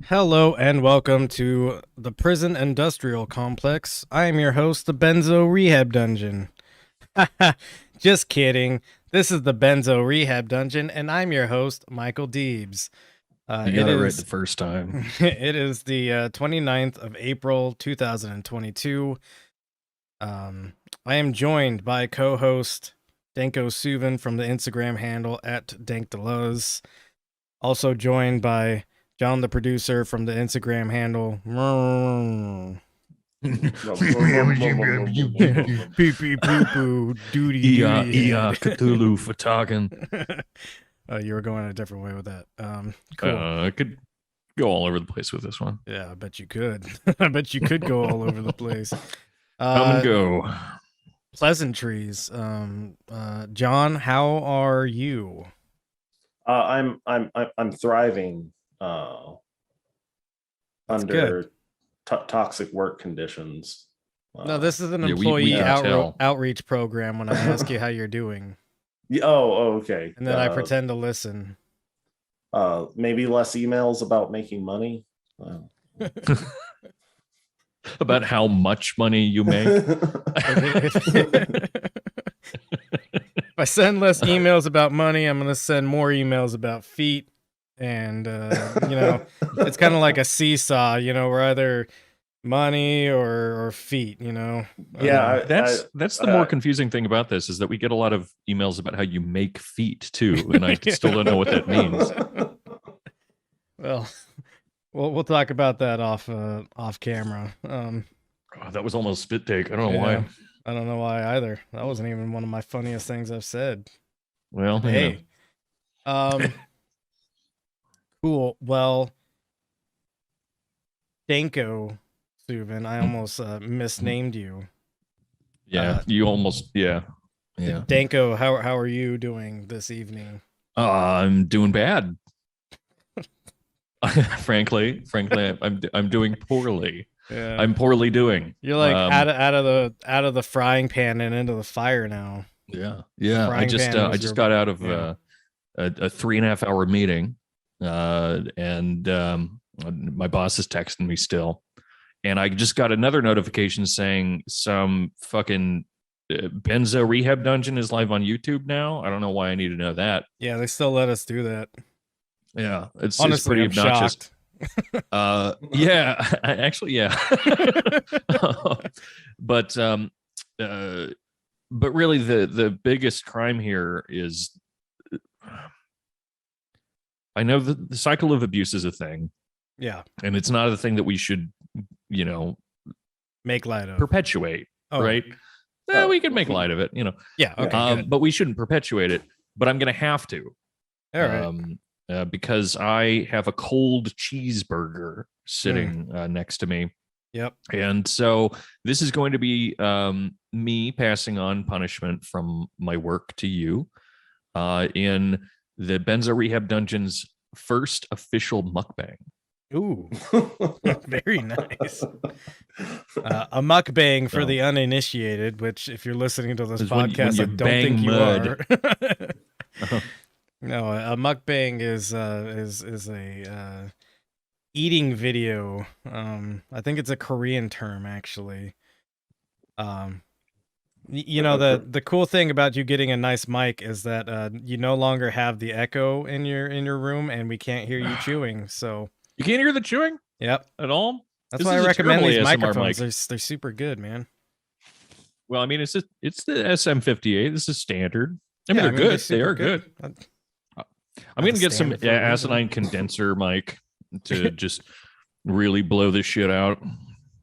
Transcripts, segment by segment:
Hello and welcome to the Prison Industrial Complex. I am your host, the Benzo Rehab Dungeon. Just kidding. This is the Benzo Rehab Dungeon, and I'm your host, Michael Deebs. You got it right the first time. It is the 29th of April, 2022. I am joined by co-host Danko Suvin from the Instagram handle @DankDeLuz. Also joined by John, the producer, from the Instagram handle. Pee pee poo poo doody Cthulhu for talking. You were going a different way with that. Cool. I could go all over the place with this one. Yeah, I bet you could. I bet you could go all over the place. Come and go. Pleasantries. John, how are you? I'm thriving. Under toxic work conditions. No, this is an employee outreach program when I ask you how you're doing. Okay. And then I pretend to listen. Maybe less emails about making money. About how much money you make. If I send less emails about money, I'm going to send more emails about feet. And it's kind of like a seesaw, we're either money or feet, Yeah, that's the more confusing thing about this, is that we get a lot of emails about how you make feet too, and I still don't know what that means. Well, we'll talk about that off camera. That was almost spit take. I don't know why. I don't know why either. That wasn't even one of my funniest things I've said. Well, hey. Cool. Well, Danko Suvin, I almost misnamed you. Yeah, you almost, yeah. Danko, how are you doing this evening? I'm doing bad. frankly, I'm doing poorly. Yeah. I'm poorly doing. You're like out of the frying pan and into the fire now. Yeah. I just got out of a 3.5 hour meeting. And my boss is texting me still, and I just got another notification saying some fucking Benzo Rehab Dungeon is live on YouTube now. I don't know why I need to know that. Yeah, they still let us do that. Yeah, it's honestly, it's pretty obnoxious. Yeah, but really the biggest crime here is, I know the cycle of abuse is a thing. Yeah. And it's not a thing that we should, make light of. Perpetuate, right? We can make light of it, Yeah, okay. But we shouldn't perpetuate it. But I'm going to have to. All right. Because I have a cold cheeseburger sitting next to me. Yep. And so this is going to be me passing on punishment from my work to you in the Benzo Rehab Dungeon's first official mukbang. Ooh, very nice. A mukbang for the uninitiated, which, if you're listening to this podcast, I don't think you are. No, a mukbang is a eating video. I think it's a Korean term, actually. The cool thing about you getting a nice mic is that you no longer have the echo in your room, and we can't hear you chewing. So you can't hear the chewing? Yep. At all? That's why I recommend these microphones. They're super good, man. Well, I mean, it's the SM58. This is standard. I mean, they're good. They are good. I'm going to get some asinine condenser mic to just really blow this shit out.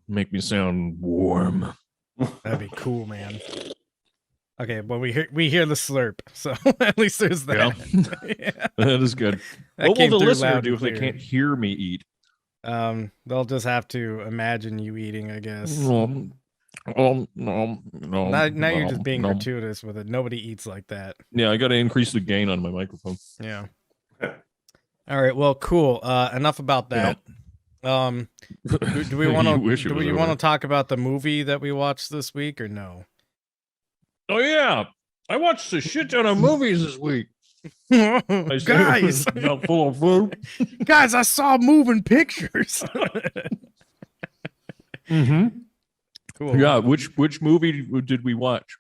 Make me sound warm. That'd be cool, man. Okay, well, we hear the slurp, so at least there's that. Yeah. Yeah. That is good. What will the listener do if they can't hear me eat? They'll just have to imagine you eating, I guess. No. Now you're just being gratuitous with it. Nobody eats like that. Yeah, I got to increase the gain on my microphone. Yeah. All right. Well, cool. Enough about that. Do we want to talk about the movie that we watched this week or no? Oh yeah, I watched a shit ton of movies this week. Guys, full of food. Guys, I saw moving pictures. Cool. Yeah, which movie did we watch?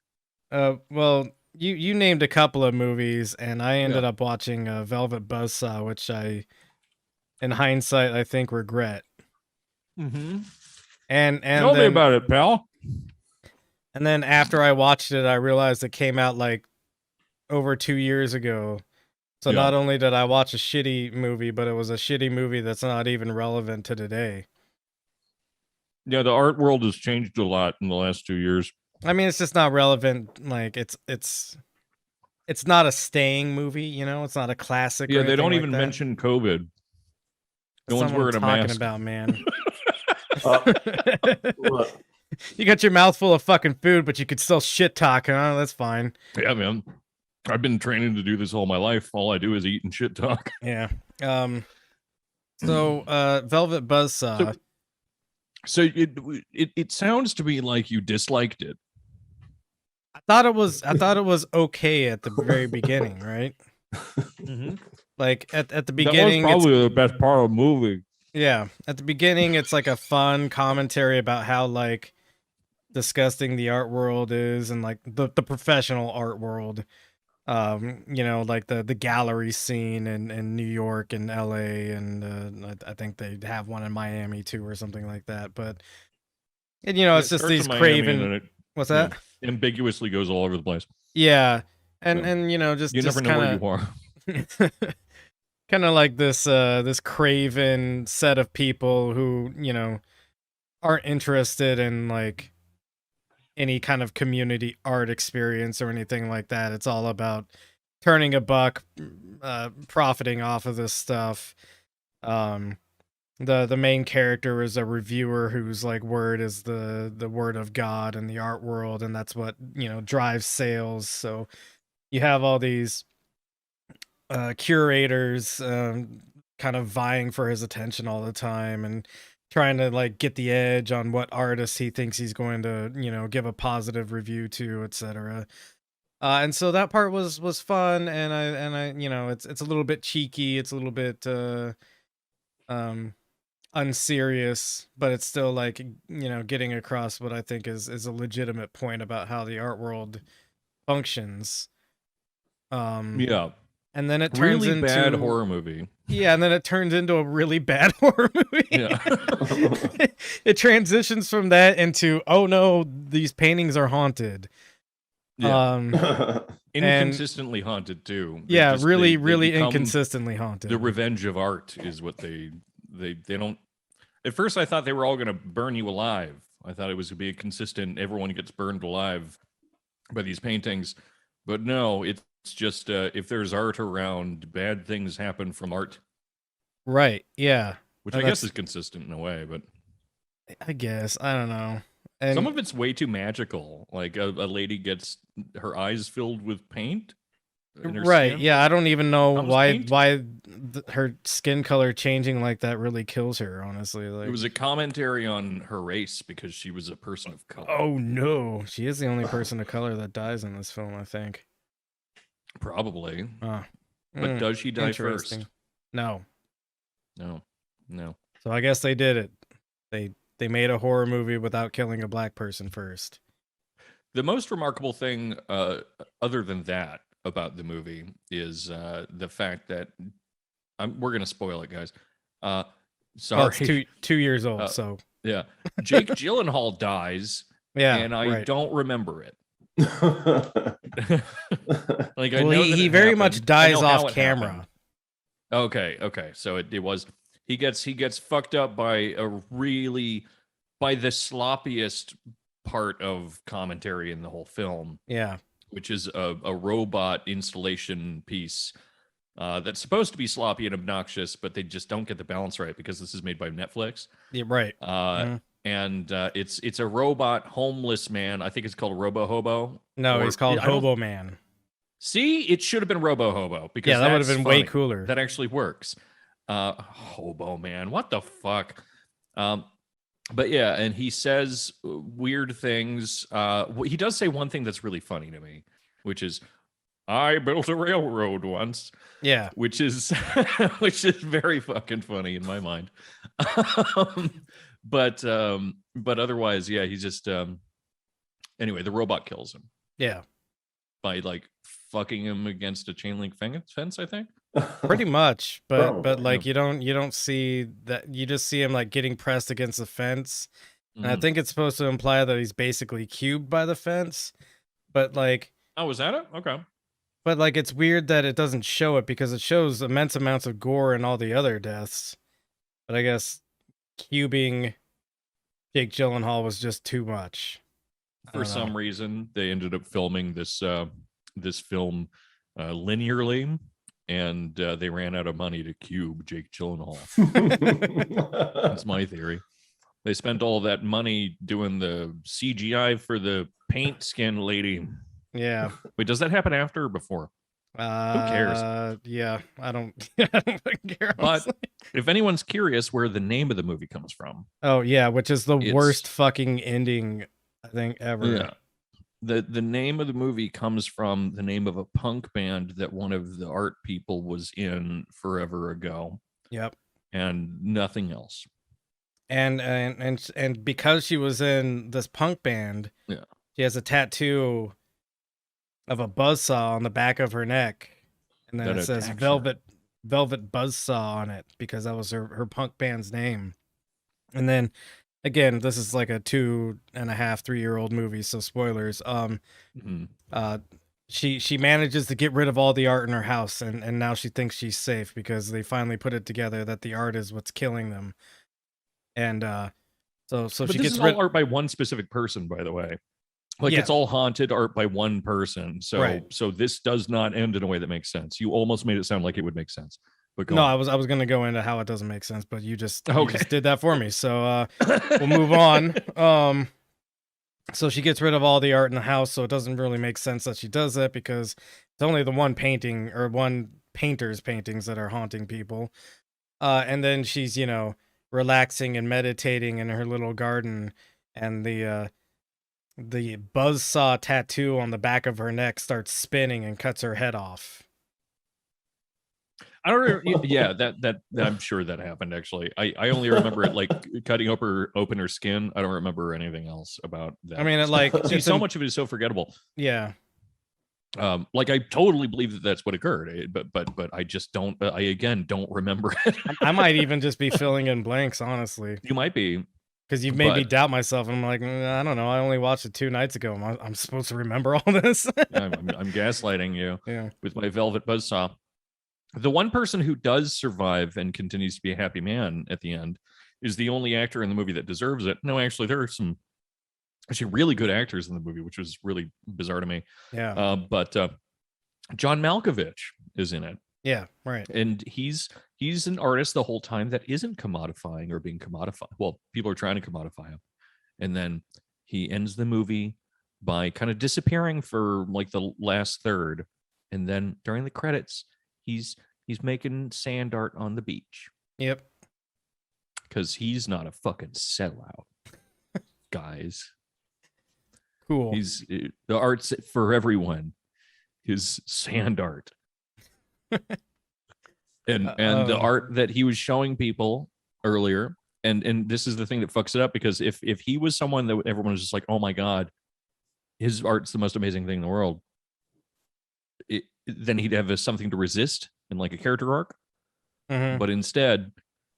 Well, you named a couple of movies, and I ended up watching Velvet Buzzsaw, which I, in hindsight, I think regret. And tell me about it, pal. And then after I watched it, I realized it came out like over 2 years ago. So not only did I watch a shitty movie, but it was a shitty movie that's not even relevant to today. Yeah, the art world has changed a lot in the last 2 years. I mean, it's just not relevant. Like it's not a staying movie, you know. It's not a classic. Yeah, they don't even mention COVID. No one's wearing a mask. About, man. You got your mouth full of fucking food, but you could still shit talk, huh? That's fine. Yeah, man. I've been training to do this all my life. All I do is eat and shit talk. Yeah. So Velvet Buzzsaw. So it sounds to me like you disliked it. I thought it was okay at the very beginning, right? Like at the beginning, that was probably the best part of the movie. Yeah, at the beginning, it's like a fun commentary about how like disgusting the art world is, and like the professional art world. You know, like the gallery scene in New York and LA, and I think they have one in Miami too, or something like that. But and you know, it's just these craven. What's that? Ambiguously goes all over the place. Yeah, and you know, just you never know where you are. Kind of like this craven set of people who, you know, aren't interested in like any kind of community art experience or anything like that. It's all about turning a buck, profiting off of this stuff. The main character is a reviewer whose like word is the word of God in the art world, and that's what, you know, drives sales. So you have all these curators kind of vying for his attention all the time and trying to like get the edge on what artist he thinks he's going to, you know, give a positive review to, etc. And so that part was fun, and I you know, it's a little bit cheeky, it's a little bit unserious, but it's still like, you know, getting across what I think is a legitimate point about how the art world functions. Yeah. And then it turns really into bad horror movie. Yeah, and then it turns into a really bad horror movie. Yeah. It transitions from that into, oh no, these paintings are haunted. Yeah. Inconsistently haunted too. Yeah, really inconsistently haunted. The revenge of art is what they don't. At first I thought they were all going to burn you alive. I thought it was going to be a consistent, everyone gets burned alive by these paintings. But no, it's just if there's art around, bad things happen from art. Right, yeah. Which I guess is consistent in a way, but I guess, I don't know. And some of it's way too magical. Like a lady gets her eyes filled with paint. Right, yeah, I don't even know why her skin color changing like that really kills her, honestly. Like, it was a commentary on her race because she was a person of color. Oh no, she is the only person of color that dies in this film, I think. Probably. But does she die first? No. No. So I guess they did it. They made a horror movie without killing a black person first. The most remarkable thing, other than that, about the movie is the fact that we're gonna spoil it, guys. Sorry, well, it's 2 years old, so yeah. Jake Gyllenhaal dies. Yeah, and I don't remember it. Like, well, he very much dies off camera. Okay. So it was he gets fucked up by the sloppiest part of commentary in the whole film. Yeah. Which is a robot installation piece that's supposed to be sloppy and obnoxious, but they just don't get the balance right because this is made by Netflix. Yeah, right. And it's a robot homeless man. I think it's called Robo Hobo. No, he's called Hobo Man. See, it should have been Robo Hobo because that would have been way cooler. That actually works. Hobo Man, what the fuck? But yeah, and he says weird things. He does say one thing that's really funny to me, which is, "I built a railroad once." Yeah, which is very fucking funny in my mind. But otherwise, yeah, he's just anyway, the robot kills him. Yeah, by like fucking him against a chain link fence, I think. Pretty much, but like you don't see that. You just see him like getting pressed against the fence, and I think it's supposed to imply that he's basically cubed by the fence. But like, oh, was that it? Okay. But like, it's weird that it doesn't show it because it shows immense amounts of gore and all the other deaths. But I guess cubing Jake Gyllenhaal was just too much. For some reason, they ended up filming this film linearly, and they ran out of money to cube Jake Gyllenhaal. That's my theory. They spent all that money doing the CGI for the paint skin lady. Yeah. Wait, does that happen after or before? Who cares? Yeah, I don't care. But if anyone's curious where the name of the movie comes from. Oh, yeah, which is the worst fucking ending, I think, ever. Yeah. The name of the movie comes from the name of a punk band that one of the art people was in forever ago. Yep. And nothing else. And because she was in this punk band, yeah, she has a tattoo of a buzzsaw on the back of her neck, and then it says Velvet Buzzsaw on it because that was her punk band's name. And then again, this is like a 2.5-3-year-old movie, so spoilers. She manages to get rid of all the art in her house, and now she thinks she's safe because they finally put it together that the art is what's killing them. And so but she this gets is all art by one specific person, by the way. Like, it's all haunted art by one person. So so this does not end in a way that makes sense. You almost made it sound like it would make sense. But go on. I was going to go into how it doesn't make sense, but you just did that for me. So we'll move on. So she gets rid of all the art in the house, so it doesn't really make sense that she does that because it's only the one painting or one painter's paintings that are haunting people. And then she's, relaxing and meditating in her little garden, and the buzzsaw tattoo on the back of her neck starts spinning and cuts her head off. I don't remember. Yeah, that I'm sure that happened. Actually, I only remember it like cutting open her skin. I don't remember anything else about that. I mean, so much of it is so forgettable. Yeah. Like I totally believe that that's what occurred, but I just don't. I again don't remember it. I might even just be filling in blanks. Honestly, you might be. Because you've made me doubt myself, and I'm like, I don't know. I only watched it 2 nights ago. I'm supposed to remember all this. I'm gaslighting you with my velvet buzzsaw. The one person who does survive and continues to be a happy man at the end is the only actor in the movie that deserves it. No, actually, there are some actually really good actors in the movie, which was really bizarre to me. Yeah. But John Malkovich is in it. Yeah, right. And he's an artist the whole time that isn't commodifying or being commodified. Well, people are trying to commodify him. And then he ends the movie by kind of disappearing for like the last third. And then during the credits, he's making sand art on the beach. Yep. Because he's not a fucking sellout, guys. Cool. The art's for everyone. His sand art. and the art that he was showing people earlier, and this is the thing that fucks it up, because if he was someone that everyone was just like, oh my god, his art's the most amazing thing in the world, then he'd have something to resist in like a character arc. But instead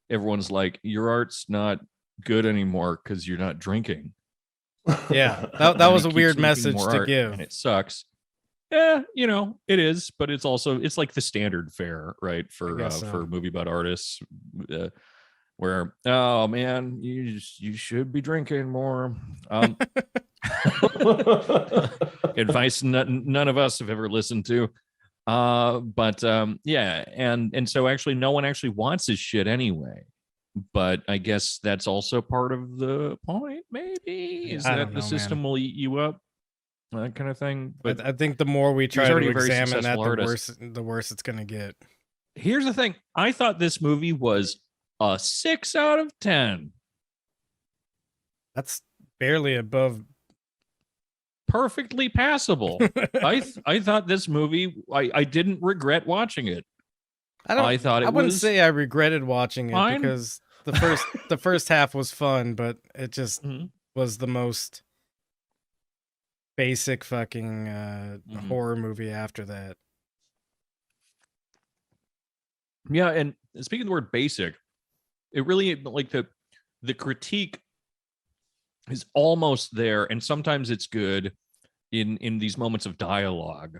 everyone's like, your art's not good anymore because you're not drinking. Yeah, that was a weird message to give, and it sucks. Yeah, it is, but it's also, it's like the standard fare, right? For a movie about artists, where, oh man, you should be drinking more. Advice none of us have ever listened to. Yeah, and so actually no one actually wants his shit anyway. But I guess that's also part of the point, maybe, is that the system will eat you up, that kind of thing. But I think the more we try to examine that, the worse it's gonna get. Here's the thing: I thought this movie was a 6 out of 10. That's barely above perfectly passable. I thought this movie, I didn't regret watching it. I wouldn't say I regretted watching it fine. Because the first half was fun, but it just was the most basic fucking horror movie after that. Yeah, and speaking of the word basic, it really, like, the critique is almost there, and sometimes it's good in these moments of dialogue.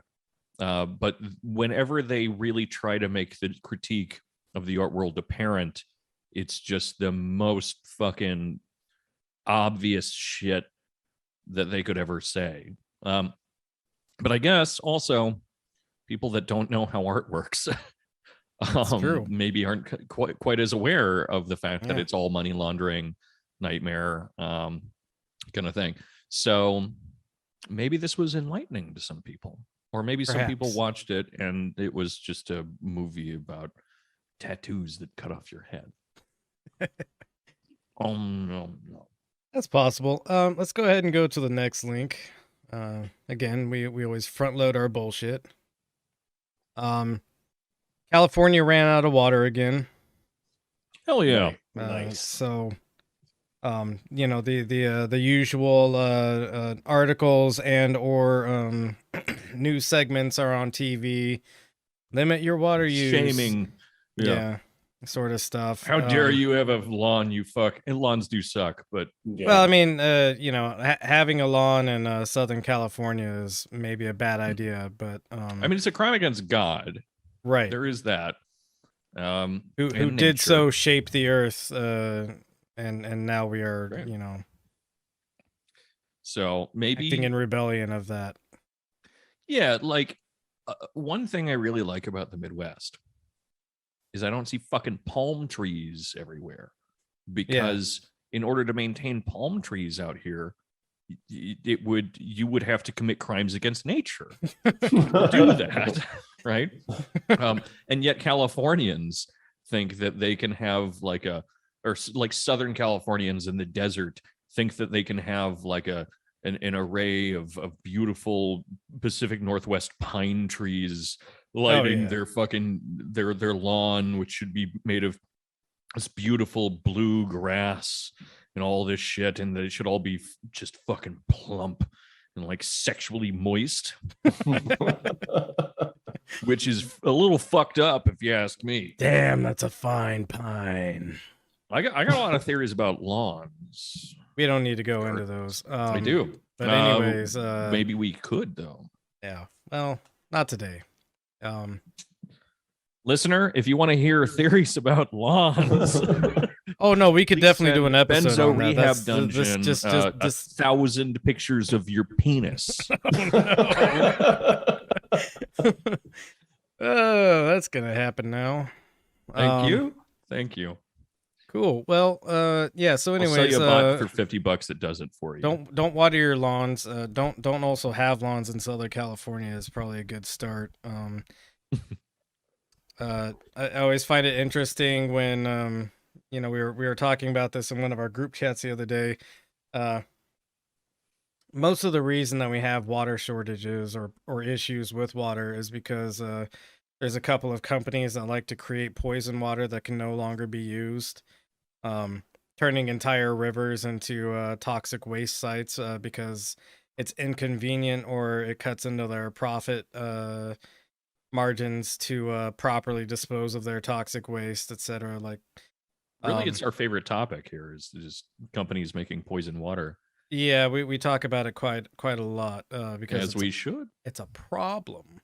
But whenever they really try to make the critique of the art world apparent, it's just the most fucking obvious shit that they could ever say. But I guess also people that don't know how art works maybe aren't quite as aware of the fact that it's all money laundering nightmare kind of thing. So maybe this was enlightening to some people, or maybe some people watched it and it was just a movie about tattoos that cut off your head. Oh no. That's possible. Let's go ahead and go to the next link. Again, we always front load our bullshit. California ran out of water again. Hell yeah. Nice. So you know, the usual articles and or news segments are on TV. Limit your water use. Shaming. Yeah, sort of stuff. How dare you have a lawn, you fuck. And lawns do suck, but well, I mean, you know, having a lawn in Southern California is maybe a bad idea, but I mean, it's a crime against God. Right. There is that. Who did so shape the earth, and now we are, you know, so maybe acting in rebellion of that. Yeah, like one thing I really like about the Midwest is I don't see fucking palm trees everywhere, because in order to maintain palm trees out here, you would have to commit crimes against nature to do that, right? And yet Californians think that they can have like Southern Californians in the desert think that they can have like an array of beautiful Pacific Northwest pine trees lighting their fucking their lawn, which should be made of this beautiful blue grass and all this shit, and they should all be just fucking plump and like sexually moist. Which is a little fucked up if you ask me. Damn, that's a fine pine. I got a lot of theories about lawns. We don't need to go into those. I do. But anyways, maybe we could though. Yeah. Well, not today. Listener, if you want to hear theories about lawns, oh no, we could definitely do an episode Benzo on that. Rehab Dungeon. Just 1,000 pictures of your penis. Oh, that's gonna happen now. Thank you. Cool. Well, yeah. So, anyways, I'll sell you a bot for $50 that does it for you. Don't water your lawns. Don't also have lawns in Southern California is probably a good start. I always find it interesting when you know, we were talking about this in one of our group chats the other day. Most of the reason that we have water shortages or issues with water is because there's a couple of companies that like to create poison water that can no longer be used, turning entire rivers into toxic waste sites because it's inconvenient or it cuts into their profit margins to properly dispose of their toxic waste, etc. Like, really, it's our favorite topic here is just companies making poison water. Yeah, we talk about it quite a lot because as we should. It's a problem.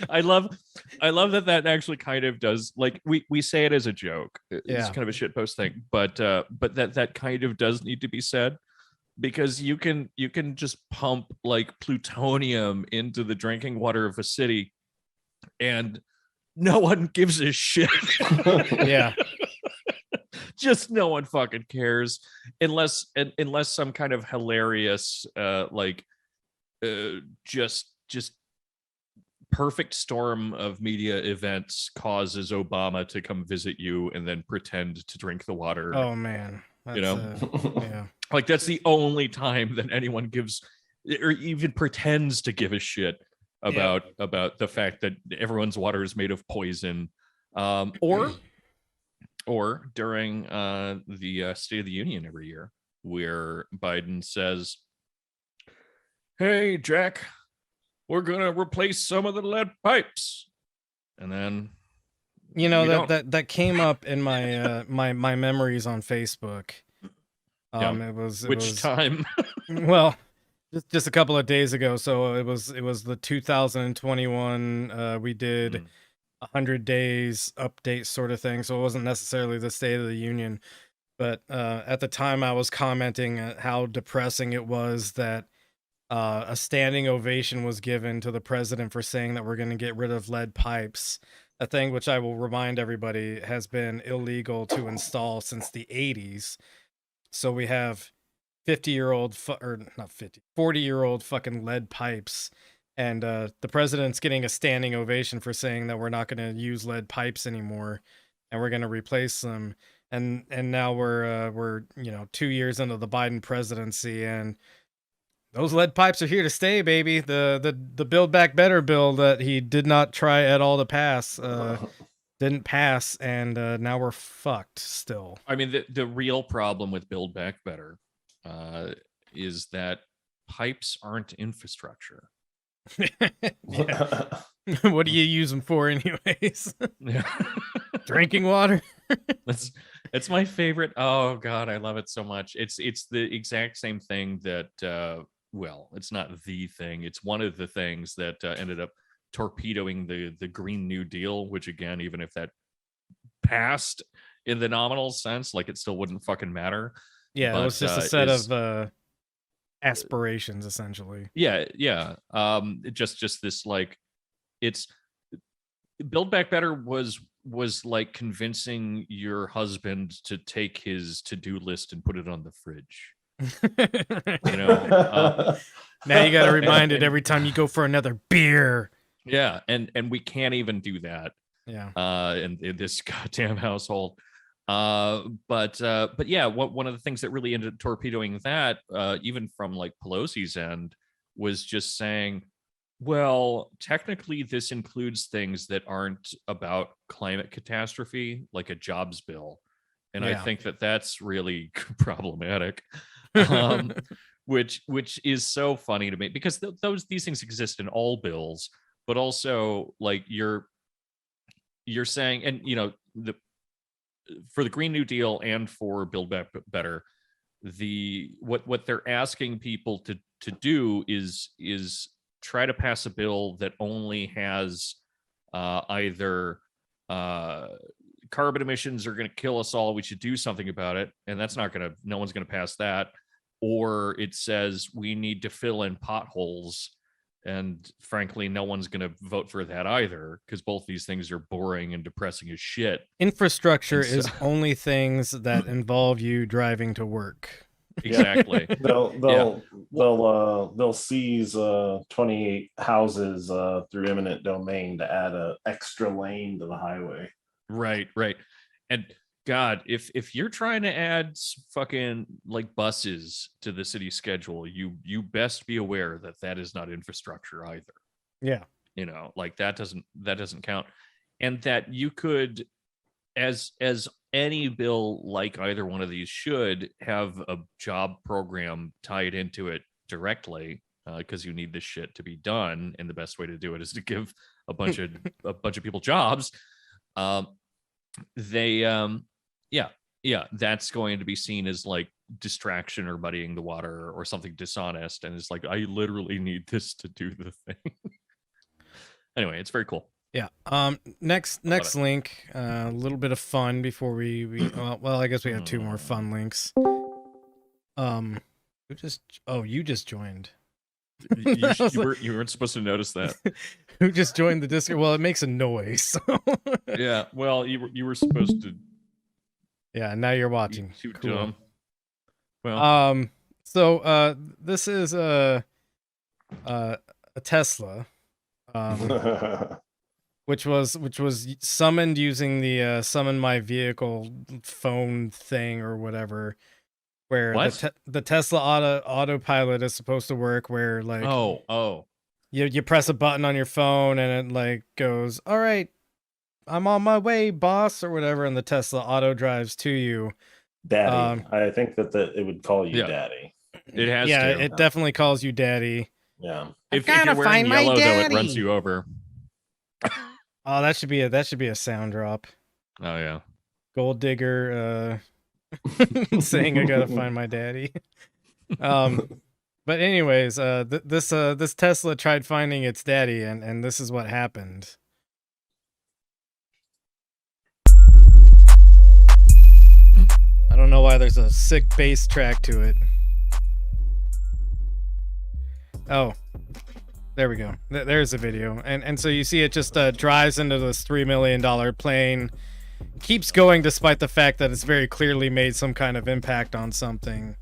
I love I love that actually kind of does, like, we say it as a joke. It's Yeah. kind of a shitpost thing, but that kind of does need to be said, because you can just pump like plutonium into the drinking water of a city and no one gives a shit. Yeah. Just no one fucking cares unless some kind of hilarious just perfect storm of media events causes Obama to come visit you and then pretend to drink the water. Oh man. You know? Yeah. Like, that's the only time that anyone gives or even pretends to give a shit about the fact that everyone's water is made of poison. Or during the State of the Union every year, where Biden says, "Hey, Jack, we're gonna replace some of the lead pipes," and then that came up in my my memories on Facebook. It was time? Well, just a couple of days ago. So it was the 2021. We did 100 days update sort of thing. So it wasn't necessarily the State of the Union, but at the time I was commenting how depressing it was that a standing ovation was given to the president for saying that we're going to get rid of lead pipes, a thing which I will remind everybody has been illegal to install since the 80s. So we have 50-year-old or not 50, 40-year-old fucking lead pipes, and the president's getting a standing ovation for saying that we're not going to use lead pipes anymore and we're going to replace them. And now we're 2 years into the Biden presidency, and those lead pipes are here to stay, baby. The Build Back Better bill that he did not try at all to pass didn't pass, and now we're fucked still. I mean, the real problem with Build Back Better is that pipes aren't infrastructure. What do you use them for anyways? Drinking water. It's my favorite. Oh god, I love it so much. It's the exact same thing that well, it's not the thing, it's one of the things that ended up torpedoing the Green New Deal, which again, even if that passed in the nominal sense, like, it still wouldn't fucking matter. Yeah, but, it was just a set of aspirations, essentially. Yeah. Just this, like, it's Build Back Better was like convincing your husband to take his to-do list and put it on the fridge. Now you got to remind it every time you go for another beer. Yeah, and we can't even do that. Yeah. In this goddamn household. But yeah, one of the things that really ended up torpedoing that, even from like Pelosi's end, was just saying, well, technically this includes things that aren't about climate catastrophe, like a jobs bill. And I think that that's really problematic. Which is so funny to me, because these things exist in all bills, but also, like, you're saying, and for the Green New Deal and for Build Back Better, what they're asking people to do is try to pass a bill that only has either carbon emissions are going to kill us all, we should do something about it, and no one's going to pass that, or it says we need to fill in potholes, and frankly no one's going to vote for that either, because both these things are boring and depressing as shit. Infrastructure is only things that involve you driving to work. Exactly. They'll seize 28 houses through eminent domain to add an extra lane to the highway. Right. And God, if you're trying to add fucking like buses to the city schedule, you best be aware that is not infrastructure either. Yeah. Like, that doesn't count. And that you could, as any bill like either one of these should, have a job program tied into it directly, because you need this shit to be done, and the best way to do it is to give a bunch of people jobs. That's going to be seen as like distraction or muddying the water or something dishonest, and it's like, I literally need this to do the thing. Anyway, it's very cool. Yeah. Next link. A little bit of fun before we well, I guess we have two more fun links. Who just? Oh, you just joined. You weren't supposed to notice that. Who just joined the Discord? Well, it makes a noise. So. Yeah. Well, you were supposed to. Yeah. Now you're watching. Too cool. dumb. Well. So this is a Tesla. Which was summoned using the summon my vehicle phone thing or whatever, where the Tesla autopilot is supposed to work, where like you press a button on your phone and it like goes, all right, I'm on my way, boss, or whatever, and the Tesla auto drives to you. Daddy. I think that it would call you daddy. It has to. It definitely calls you daddy. Yeah. If you're wearing yellow, though, it runs you over. Oh, that should be a sound drop. Oh yeah. Gold digger saying I gotta find my daddy. But anyways, this Tesla tried finding its daddy, and this is what happened. I don't know why there's a sick bass track to it. Oh, there we go. There's a video. And so you see it just drives into this $3 million plane, keeps going despite the fact that it's very clearly made some kind of impact on something.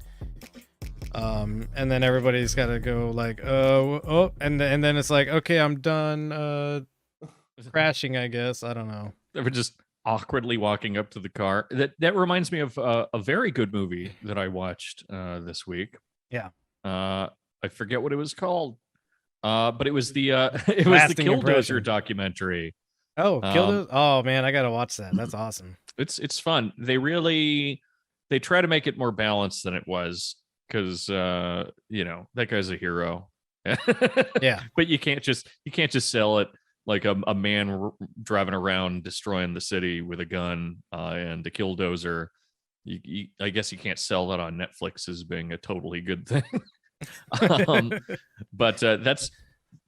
And then everybody's got to go like, oh, and then it's like, okay, I'm done crashing, I guess. I don't know. They were just awkwardly walking up to the car. That reminds me of a very good movie that I watched this week. Yeah. I forget what it was called. But it was the Killdozer documentary. Oh, Killdozer! Oh man, I gotta watch that. That's awesome. It's fun. They try to make it more balanced than it was, because that guy's a hero. Yeah. But you can't just sell it like a man driving around destroying the city with a gun and a Killdozer. I guess you can't sell that on Netflix as being a totally good thing. But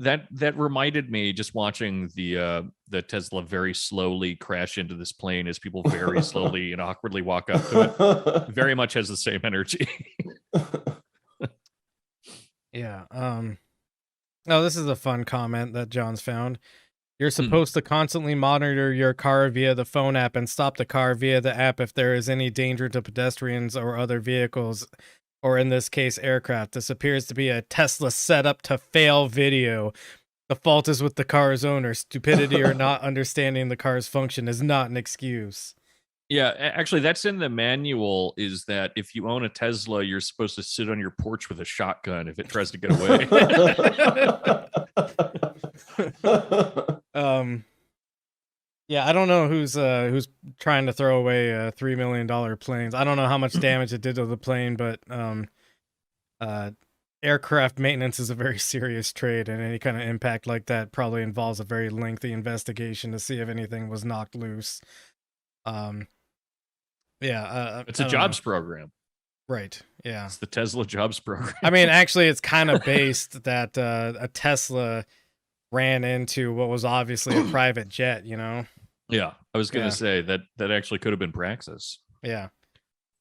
that reminded me, just watching the Tesla very slowly crash into this plane as people very slowly and awkwardly walk up to it. Very much has the same energy. Yeah. Oh, this is a fun comment that John's found. You're supposed to constantly monitor your car via the phone app and stop the car via the app if there is any danger to pedestrians or other vehicles, or in this case, aircraft. This appears to be a Tesla setup to fail video. The fault is with the car's owner. Stupidity or not understanding the car's function is not an excuse. Yeah, actually, that's in the manual, is that if you own a Tesla, you're supposed to sit on your porch with a shotgun if it tries to get away. Yeah, I don't know who's trying to throw away $3 million planes. I don't know how much damage it did to the plane, but aircraft maintenance is a very serious trade, and any kind of impact like that probably involves a very lengthy investigation to see if anything was knocked loose. It's a jobs program. Right. Yeah. It's the Tesla jobs program. I mean, actually, it's kind of based that a Tesla ran into what was obviously a private jet, Yeah, I was going to say that actually could have been Praxis. Yeah.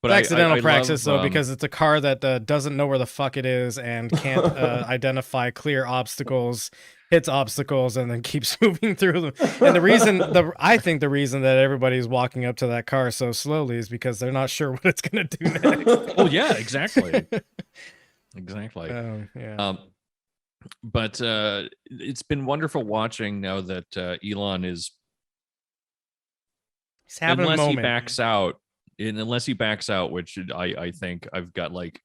But accidental Praxis, though, because it's a car that doesn't know where the fuck it is and can't identify clear obstacles, hits obstacles, and then keeps moving through them. And I think the reason that everybody's walking up to that car so slowly is because they're not sure what it's going to do next. Oh, yeah, exactly. Exactly. Yeah. But it's been wonderful watching now that Elon is, he's having a moment. Unless he backs out, which I think I've got like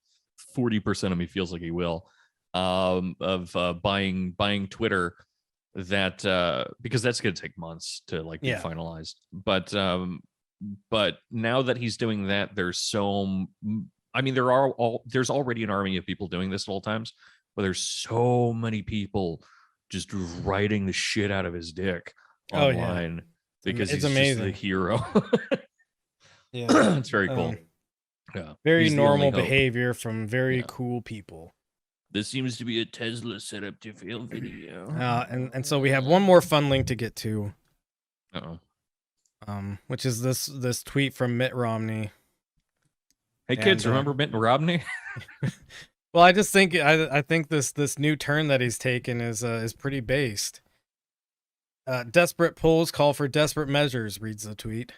40% of me feels like he will, of buying Twitter, that because that's going to take months to be finalized. But now that he's doing that, there's already an army of people doing this at all times, but there's so many people just writing the shit out of his dick online because it's he's amazing. just the hero. Yeah, it's very cool. Very normal behavior from very cool people. This seems to be a Tesla setup to fail video. And so we have one more fun link to get to. Uh-oh. Which is this tweet from Mitt Romney. Hey kids, remember Mitt Romney? Well, I just think I think this new turn that he's taken is pretty based. Desperate polls call for desperate measures, reads the tweet.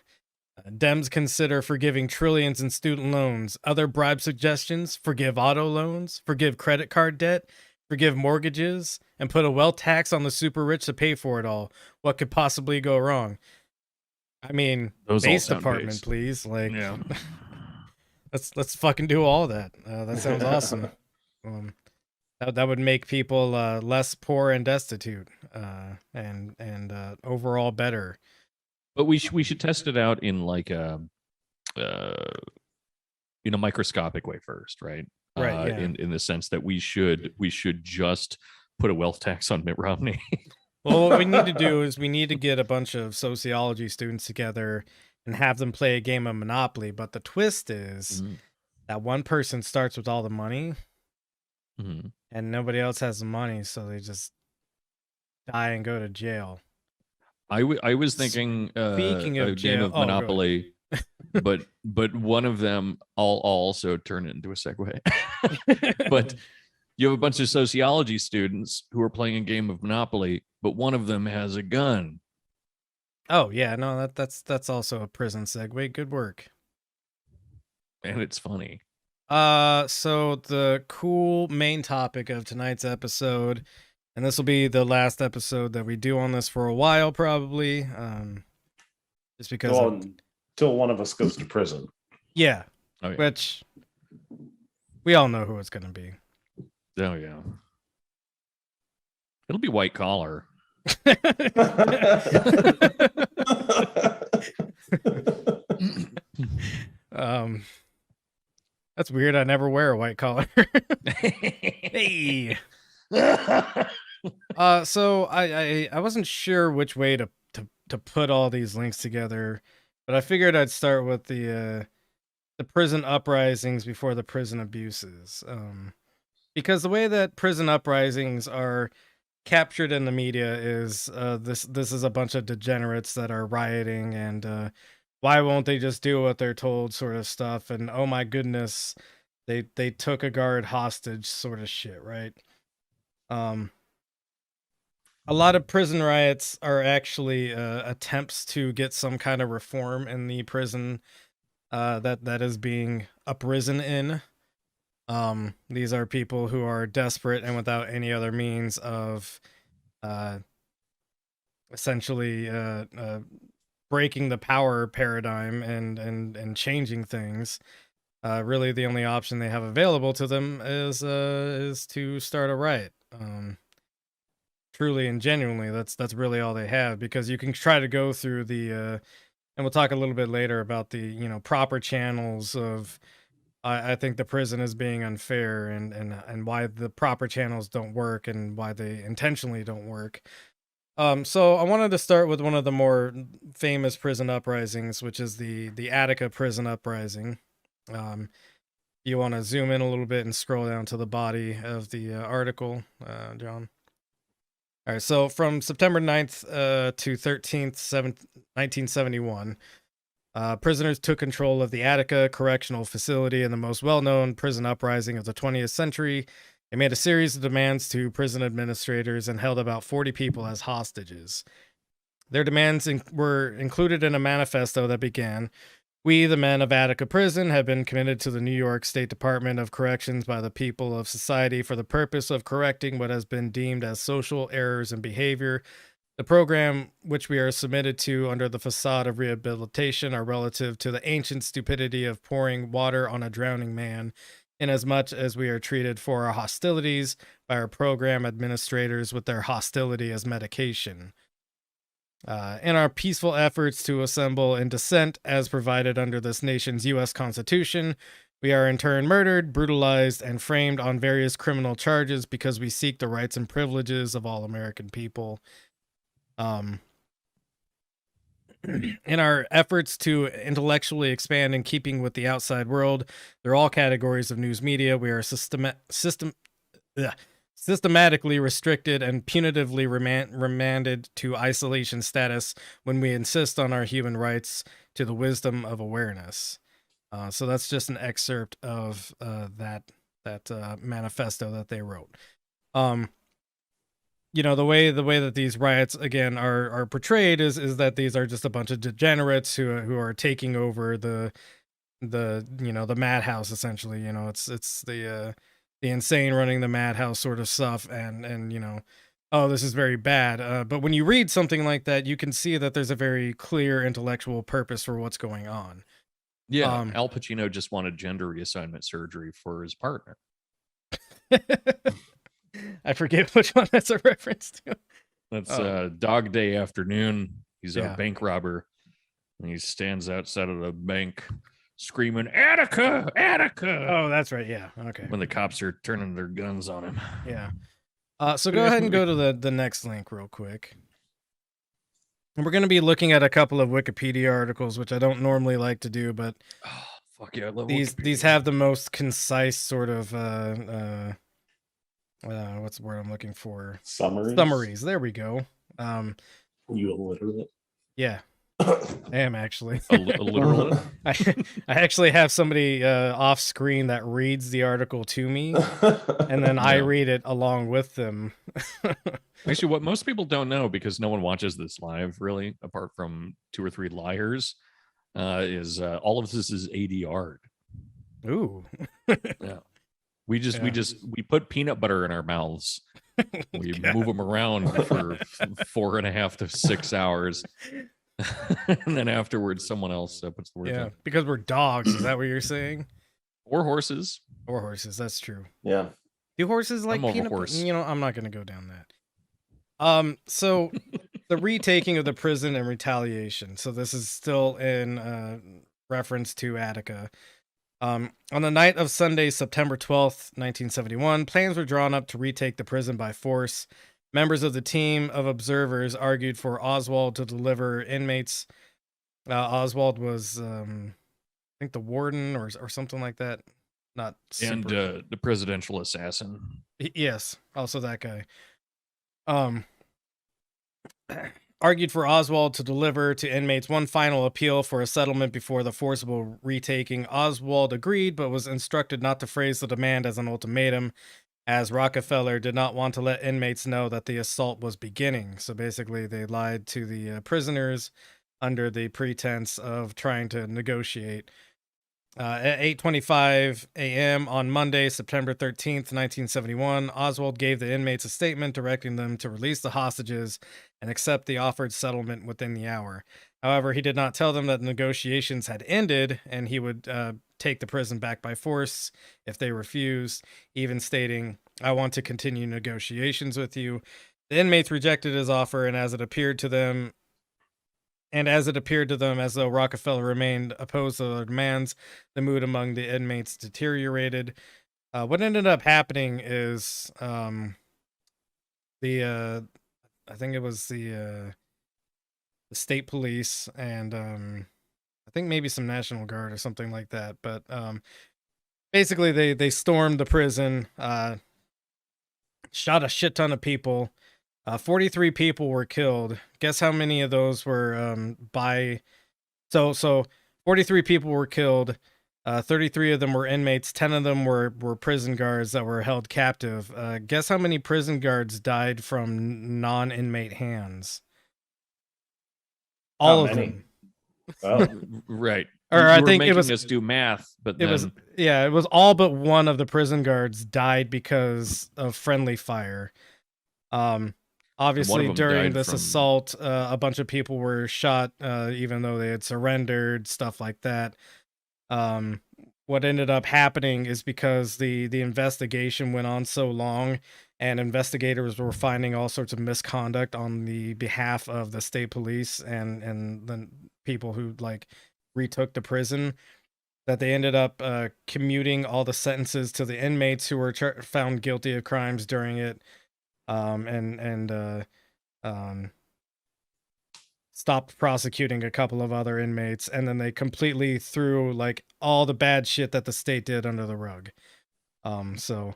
Dems consider forgiving trillions in student loans. Other bribe suggestions: forgive auto loans, forgive credit card debt, forgive mortgages, and put a wealth tax on the super rich to pay for it all. What could possibly go wrong? I mean, base department, please. Like, yeah. let's fucking do all that. That sounds awesome. That would make people less poor and destitute, and overall better. But we should test it out in like a in a microscopic way first, right? Right. Yeah. In the sense that we should just put a wealth tax on Mitt Romney. Well, what we need to do is we need to get a bunch of sociology students together and have them play a game of Monopoly. But the twist is that one person starts with all the money, and nobody else has the money, so they just die and go to jail. I was thinking Speaking of a game of Monopoly, but one of them, I'll also turn it into a segue. But you have a bunch of sociology students who are playing a game of Monopoly, but one of them has a gun. Oh yeah, no, that's also a prison segue. Good work. And it's funny. So the cool main topic of tonight's episode, and this will be the last episode that we do on this for a while, probably. Just because until one of us goes to prison. Yeah. Oh, yeah. Which we all know who it's gonna be. Oh yeah. It'll be white collar. That's weird. I never wear a white collar. Hey. So I wasn't sure which way to put all these links together, but I figured I'd start with the prison uprisings before the prison abuses. Because the way that prison uprisings are captured in the media is this is a bunch of degenerates that are rioting, and why won't they just do what they're told, sort of stuff, and oh my goodness, they took a guard hostage, sort of shit, right? A lot of prison riots are actually attempts to get some kind of reform in the prison that is being uprisen in. These are people who are desperate and without any other means of essentially breaking the power paradigm and changing things. Really the only option they have available to them is to start a riot. Truly and genuinely, that's really all they have, because you can try to go through the and we'll talk a little bit later about the proper channels of I think the prison is being unfair, and why the proper channels don't work and why they intentionally don't work. So I wanted to start with one of the more famous prison uprisings, which is the Attica prison uprising. You want to zoom in a little bit and scroll down to the body of the article, John. All right, so from September 9th to 13th, 1971, prisoners took control of the Attica Correctional Facility in the most well-known prison uprising of the 20th century. They made a series of demands to prison administrators and held about 40 people as hostages. Their demands were included in a manifesto that began, "We, the men of Attica Prison, have been committed to the New York State Department of Corrections by the people of society for the purpose of correcting what has been deemed as social errors in behavior. The program which we are submitted to under the facade of rehabilitation are relative to the ancient stupidity of pouring water on a drowning man, inasmuch as we are treated for our hostilities by our program administrators with their hostility as medication. In our peaceful efforts to assemble in dissent as provided under this nation's U.S. Constitution, we are in turn murdered, brutalized, and framed on various criminal charges because we seek the rights and privileges of all American people. In our efforts to intellectually expand in keeping with the outside world, they're all categories of news media. We are systematically restricted and punitively remanded to isolation status when we insist on our human rights to the wisdom of awareness. So that's just an excerpt of that manifesto that they wrote. You know, the way that these riots again are portrayed is that these are just a bunch of degenerates who are taking over the you know, the madhouse, essentially. You know, it's the insane running the madhouse sort of stuff, and you know, oh, this is very bad. But when you read something like that, you can see that there's a very clear intellectual purpose for what's going on. Yeah, Al Pacino just wanted gender reassignment surgery for his partner. I forget which one that's a reference to. That's Dog Day Afternoon. He's a bank robber, and he stands outside of the bank screaming, "Attica, Attica!" Oh, that's right. Yeah. Okay. When the cops are turning their guns on him. Yeah. So go ahead and go to the next link real quick. And we're going to be looking at a couple of Wikipedia articles, which I don't normally like to do, but fuck yeah, I love these have the most concise sort of what's the word I'm looking for? Summaries. There we go. You illiterate? Yeah. I am actually. A literal. I actually have somebody off screen that reads the article to me, and then I read it along with them. Actually, what most people don't know, because no one watches this live, really, apart from 2 or 3 liars, is all of this is ADR'd. Ooh. Yeah. We put peanut butter in our mouths. We move them around for 4.5 to 6 hours. And then afterwards, someone else puts the words in. Because we're dogs. Is that what you're saying? Or horses. Or horses. That's true. Yeah. Do horses like peanut butter? You know, I'm not going to go down that. So the retaking of the prison and retaliation. So this is still in reference to Attica. On the night of Sunday, September 12th, 1971, plans were drawn up to retake the prison by force. Members of the team of observers argued for Oswald to deliver inmates. Oswald was, I think, the warden or something like that. Not super. And the presidential assassin. Yes, also that guy. Argued for Oswald to deliver to inmates one final appeal for a settlement before the forcible retaking. Oswald agreed, but was instructed not to phrase the demand as an ultimatum, as Rockefeller did not want to let inmates know that the assault was beginning. So basically, they lied to the prisoners under the pretense of trying to negotiate. At 8:25 a.m. on Monday, September 13th, 1971, Oswald gave the inmates a statement directing them to release the hostages and accept the offered settlement within the hour. However, he did not tell them that the negotiations had ended and he would take the prison back by force if they refused, even stating, "I want to continue negotiations with you." The inmates rejected his offer, and as it appeared to them as though Rockefeller remained opposed to their demands, the mood among the inmates deteriorated. What ended up happening is I think it was the state police and I think maybe some National Guard or something like that. But basically, they stormed the prison, shot a shit ton of people. 43 people were killed. Guess how many of those were So 43 people were killed. 33 of them were inmates. 10 of them were prison guards that were held captive. Guess how many prison guards died from non-inmate hands? All of them. Oh. Right. Or I think it was us do math, but it was all but one of the prison guards died because of friendly fire. Obviously, during this assault, a bunch of people were shot, even though they had surrendered, stuff like that. What ended up happening is because the investigation went on so long, and investigators were finding all sorts of misconduct on the behalf of the state police and the people who retook the prison, that they ended up commuting all the sentences to the inmates who were found guilty of crimes during it. Stopped prosecuting a couple of other inmates, and then they completely threw like all the bad shit that the state did under the rug. So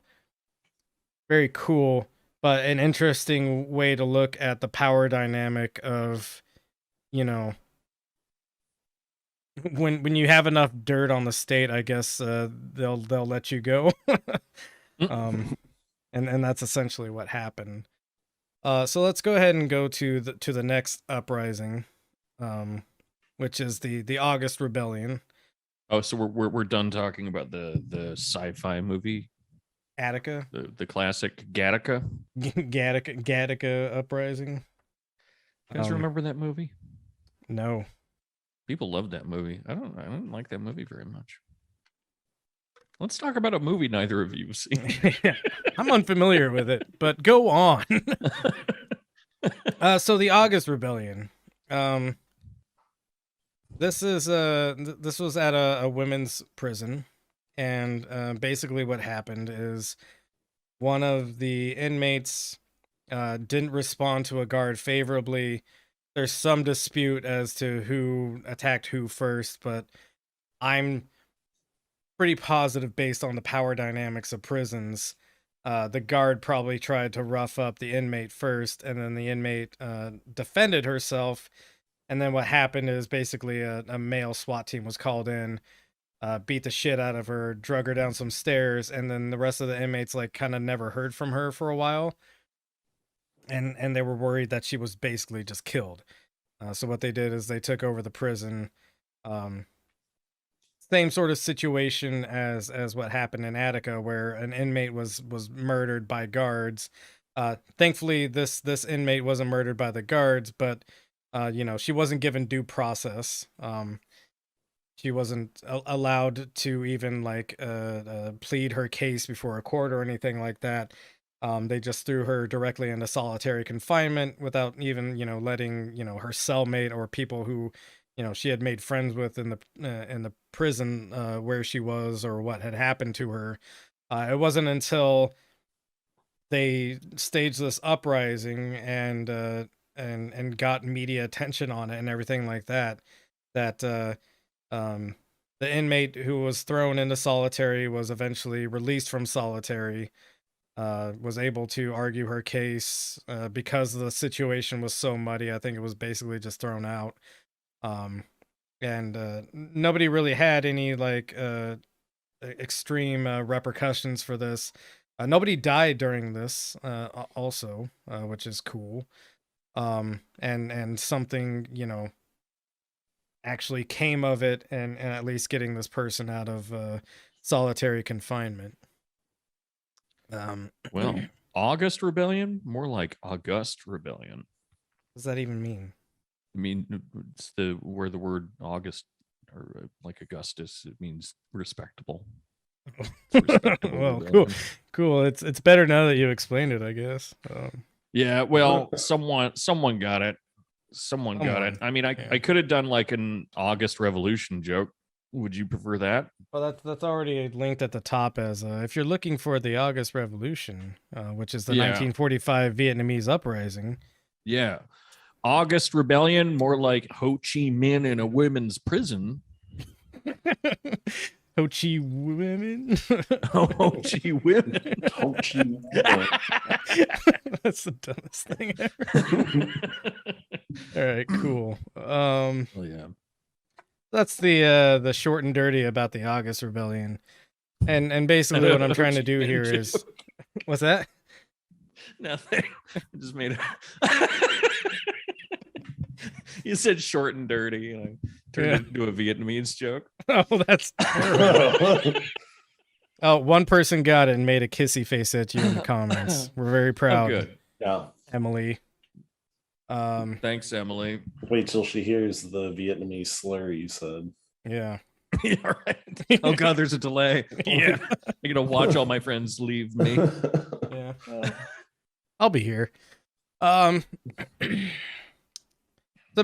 very cool, but an interesting way to look at the power dynamic of, you know, when you have enough dirt on the state, I guess they'll let you go. And that's essentially what happened. So let's go ahead and go to the next uprising, which is the August Rebellion. Oh, so we're done talking about the sci-fi movie Attica, the classic Gattaca. Gattaca uprising. You guys remember that movie? No. People loved that movie. I don't like that movie very much. Let's talk about a movie neither of you have seen. I'm unfamiliar with it, but go on. So the August Rebellion. This was at a women's prison, and basically what happened is one of the inmates didn't respond to a guard favorably. There's some dispute as to who attacked who first, but I'm pretty positive based on the power dynamics of prisons. The guard probably tried to rough up the inmate first, and then the inmate defended herself. And then what happened is basically a male SWAT team was called in, beat the shit out of her, drug her down some stairs, and then the rest of the inmates like kind of never heard from her for a while. And they were worried that she was basically just killed. So what they did is they took over the prison. Same sort of situation as what happened in Attica, where an inmate was murdered by guards. Thankfully, this inmate wasn't murdered by the guards, but you know, she wasn't given due process. She wasn't allowed to even like plead her case before a court or anything like that. They just threw her directly into solitary confinement without even, you know, letting, you know, her cellmate or people who, you know, she had made friends with in the prison where she was or what had happened to her. It wasn't until they staged this uprising and got media attention on it and everything like that that the inmate who was thrown into solitary was eventually released from solitary. Was able to argue her case because the situation was so muddy. I think it was basically just thrown out. And nobody really had any like extreme repercussions for this. Nobody died during this also, which is cool. And something, you know, actually came of it, and at least getting this person out of solitary confinement. Well, August Rebellion, more like August Rebellion. What does that even mean? I mean, it's where the word August or like Augustus, it means respectable. Respectable well, cool. It's better now that you explained it, I guess. Yeah, well, someone got it. Someone got it. I mean, I could have done like an August Revolution joke. Would you prefer that? Well, that's already linked at the top as if you're looking for the August Revolution, which is the 1945 Vietnamese uprising. Yeah. August Rebellion, more like Ho Chi Minh in a women's prison. Ho Chi women? Ho Chi women. Ho Chi women. That's the dumbest thing ever. All right, cool. Oh yeah. That's the short and dirty about the August Rebellion. And basically what I'm trying to do here is what's that? Nothing. I just made it. You said short and dirty, and I turned it into a Vietnamese joke. Oh, that's terrible. Oh, one person got it and made a kissy face at you in the comments. We're very proud. Oh, good. Yeah. Emily. Thanks, Emily. Wait till she hears the Vietnamese slur you said. Yeah. Yeah, right. Oh god, there's a delay. Yeah. I'm gonna watch all my friends leave me. Yeah. I'll be here. So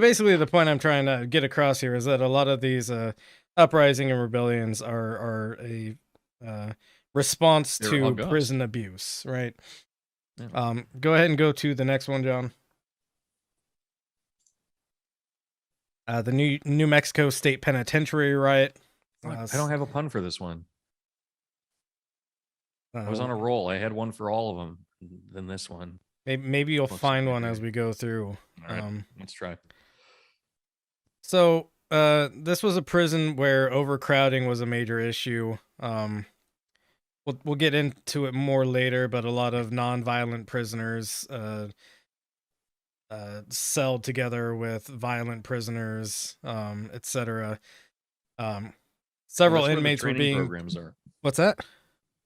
basically the point I'm trying to get across here is that a lot of these uprising and rebellions are a response to prison abuse, right? Yeah. Go ahead and go to the next one, John. The New Mexico State Penitentiary riot. I don't have a pun for this one. I was on a roll. I had one for all of them. Then this one. Maybe you'll find one as we go through. All right, let's try. So this was a prison where overcrowding was a major issue. We'll get into it more later, but a lot of non-violent prisoners celled together with violent prisoners, etc. Several inmates were being. Programs are. What's that?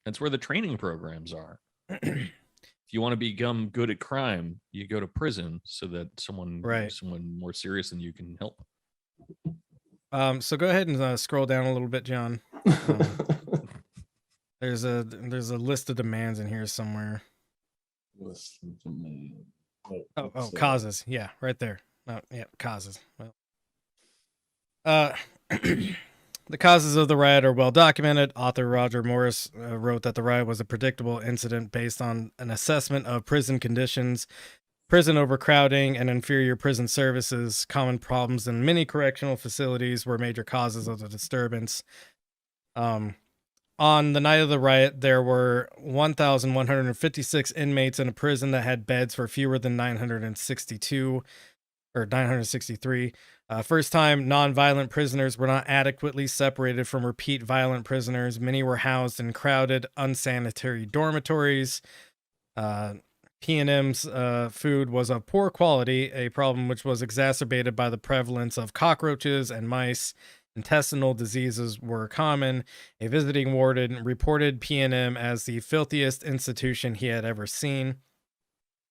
That's where the training programs are. If you want to become good at crime, you go to prison so that someone more serious than you can help. So go ahead and scroll down a little bit, John. There's a list of demands in here somewhere. List of demands. Oh, causes. Yeah, right there. Oh, yeah, causes. Well, the causes of the riot are well documented. Author Roger Morris wrote that the riot was a predictable incident based on an assessment of prison conditions, prison overcrowding, and inferior prison services. Common problems in many correctional facilities were major causes of the disturbance. On the night of the riot, there were 1,156 inmates in a prison that had beds for fewer than 963. First time non-violent prisoners were not adequately separated from repeat violent prisoners. Many were housed in crowded, unsanitary dormitories. P&M's food was of poor quality, a problem which was exacerbated by the prevalence of cockroaches and mice. Intestinal diseases were common. A visiting warden reported P&M as the filthiest institution he had ever seen.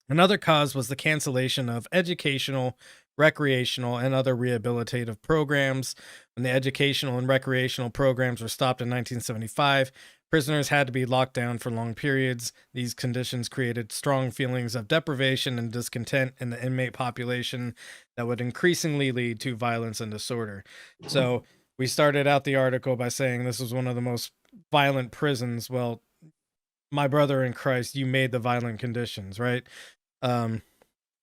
Another cause was the cancellation of educational, recreational, and other rehabilitative programs. When the educational and recreational programs were stopped in 1975, prisoners had to be locked down for long periods. These conditions created strong feelings of deprivation and discontent in the inmate population that would increasingly lead to violence and disorder. So we started out the article by saying this was one of the most violent prisons. Well, my brother in Christ, you made the violent conditions, right? We're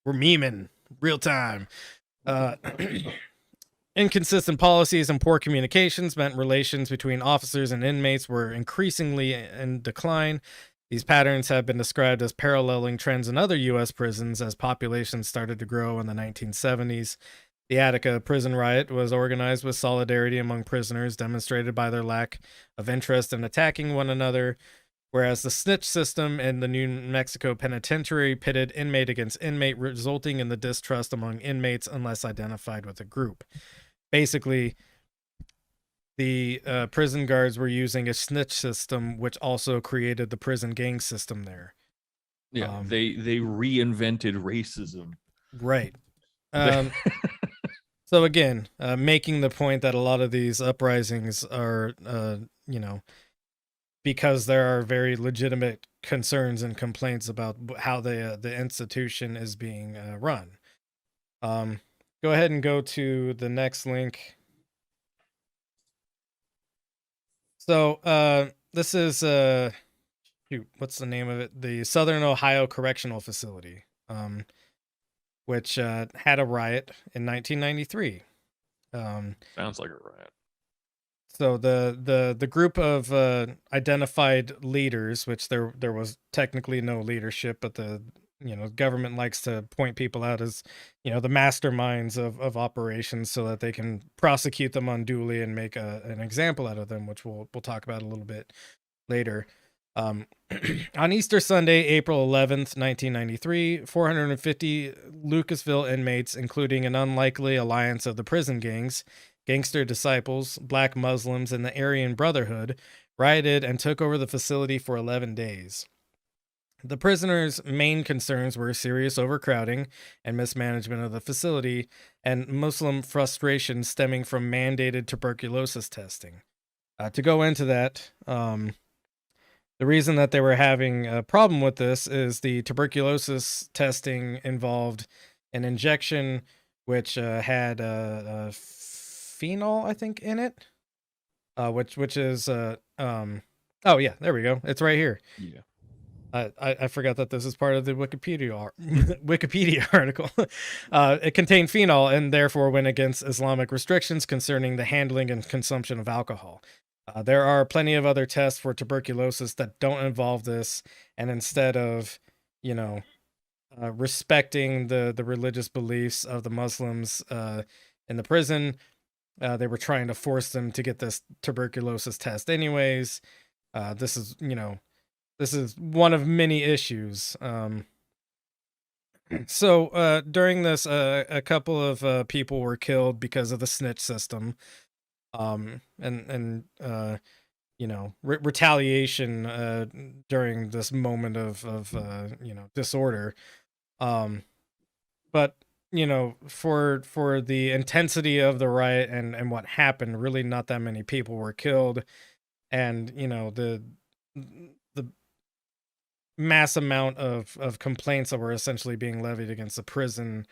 memeing real time. Inconsistent policies and poor communications meant relations between officers and inmates were increasingly in decline. These patterns have been described as paralleling trends in other U.S. prisons as populations started to grow in the 1970s. The Attica prison riot was organized with solidarity among prisoners, demonstrated by their lack of interest in attacking one another, whereas the snitch system in the New Mexico penitentiary pitted inmate against inmate, resulting in the distrust among inmates unless identified with a group. Basically, the prison guards were using a snitch system, which also created the prison gang system there. Yeah, they reinvented racism. Right. So again, making the point that a lot of these uprisings are, because there are very legitimate concerns and complaints about how the institution is being run. Go ahead and go to the next link. So this is what's the name of it? The Southern Ohio Correctional Facility, which had a riot in 1993. Sounds like a riot. So the group of identified leaders, which there was technically no leadership, but the government likes to point people out as the masterminds of operations so that they can prosecute them unduly and make an example out of them, which we'll talk about a little bit later. On Easter Sunday, April 11th, 1993, 450 Lucasville inmates, including an unlikely alliance of the prison gangs, Gangster Disciples, Black Muslims, and the Aryan Brotherhood, rioted and took over the facility for 11 days. The prisoners' main concerns were serious overcrowding and mismanagement of the facility, and Muslim frustration stemming from mandated tuberculosis testing. To go into that, the reason that they were having a problem with this is the tuberculosis testing involved an injection which had phenol, I think, in it, which is oh yeah, there we go. It's right here. Yeah. I forgot that this is part of the Wikipedia article. It contained phenol and therefore went against Islamic restrictions concerning the handling and consumption of alcohol. There are plenty of other tests for tuberculosis that don't involve this, and instead of, you know, respecting the religious beliefs of the Muslims in the prison, they were trying to force them to get this tuberculosis test anyways. This is, this is one of many issues. So during this, a couple of people were killed because of the snitch system, and retaliation during this moment of disorder. But for the intensity of the riot and what happened, really not that many people were killed, and the mass amount of complaints that were essentially being levied against the prison.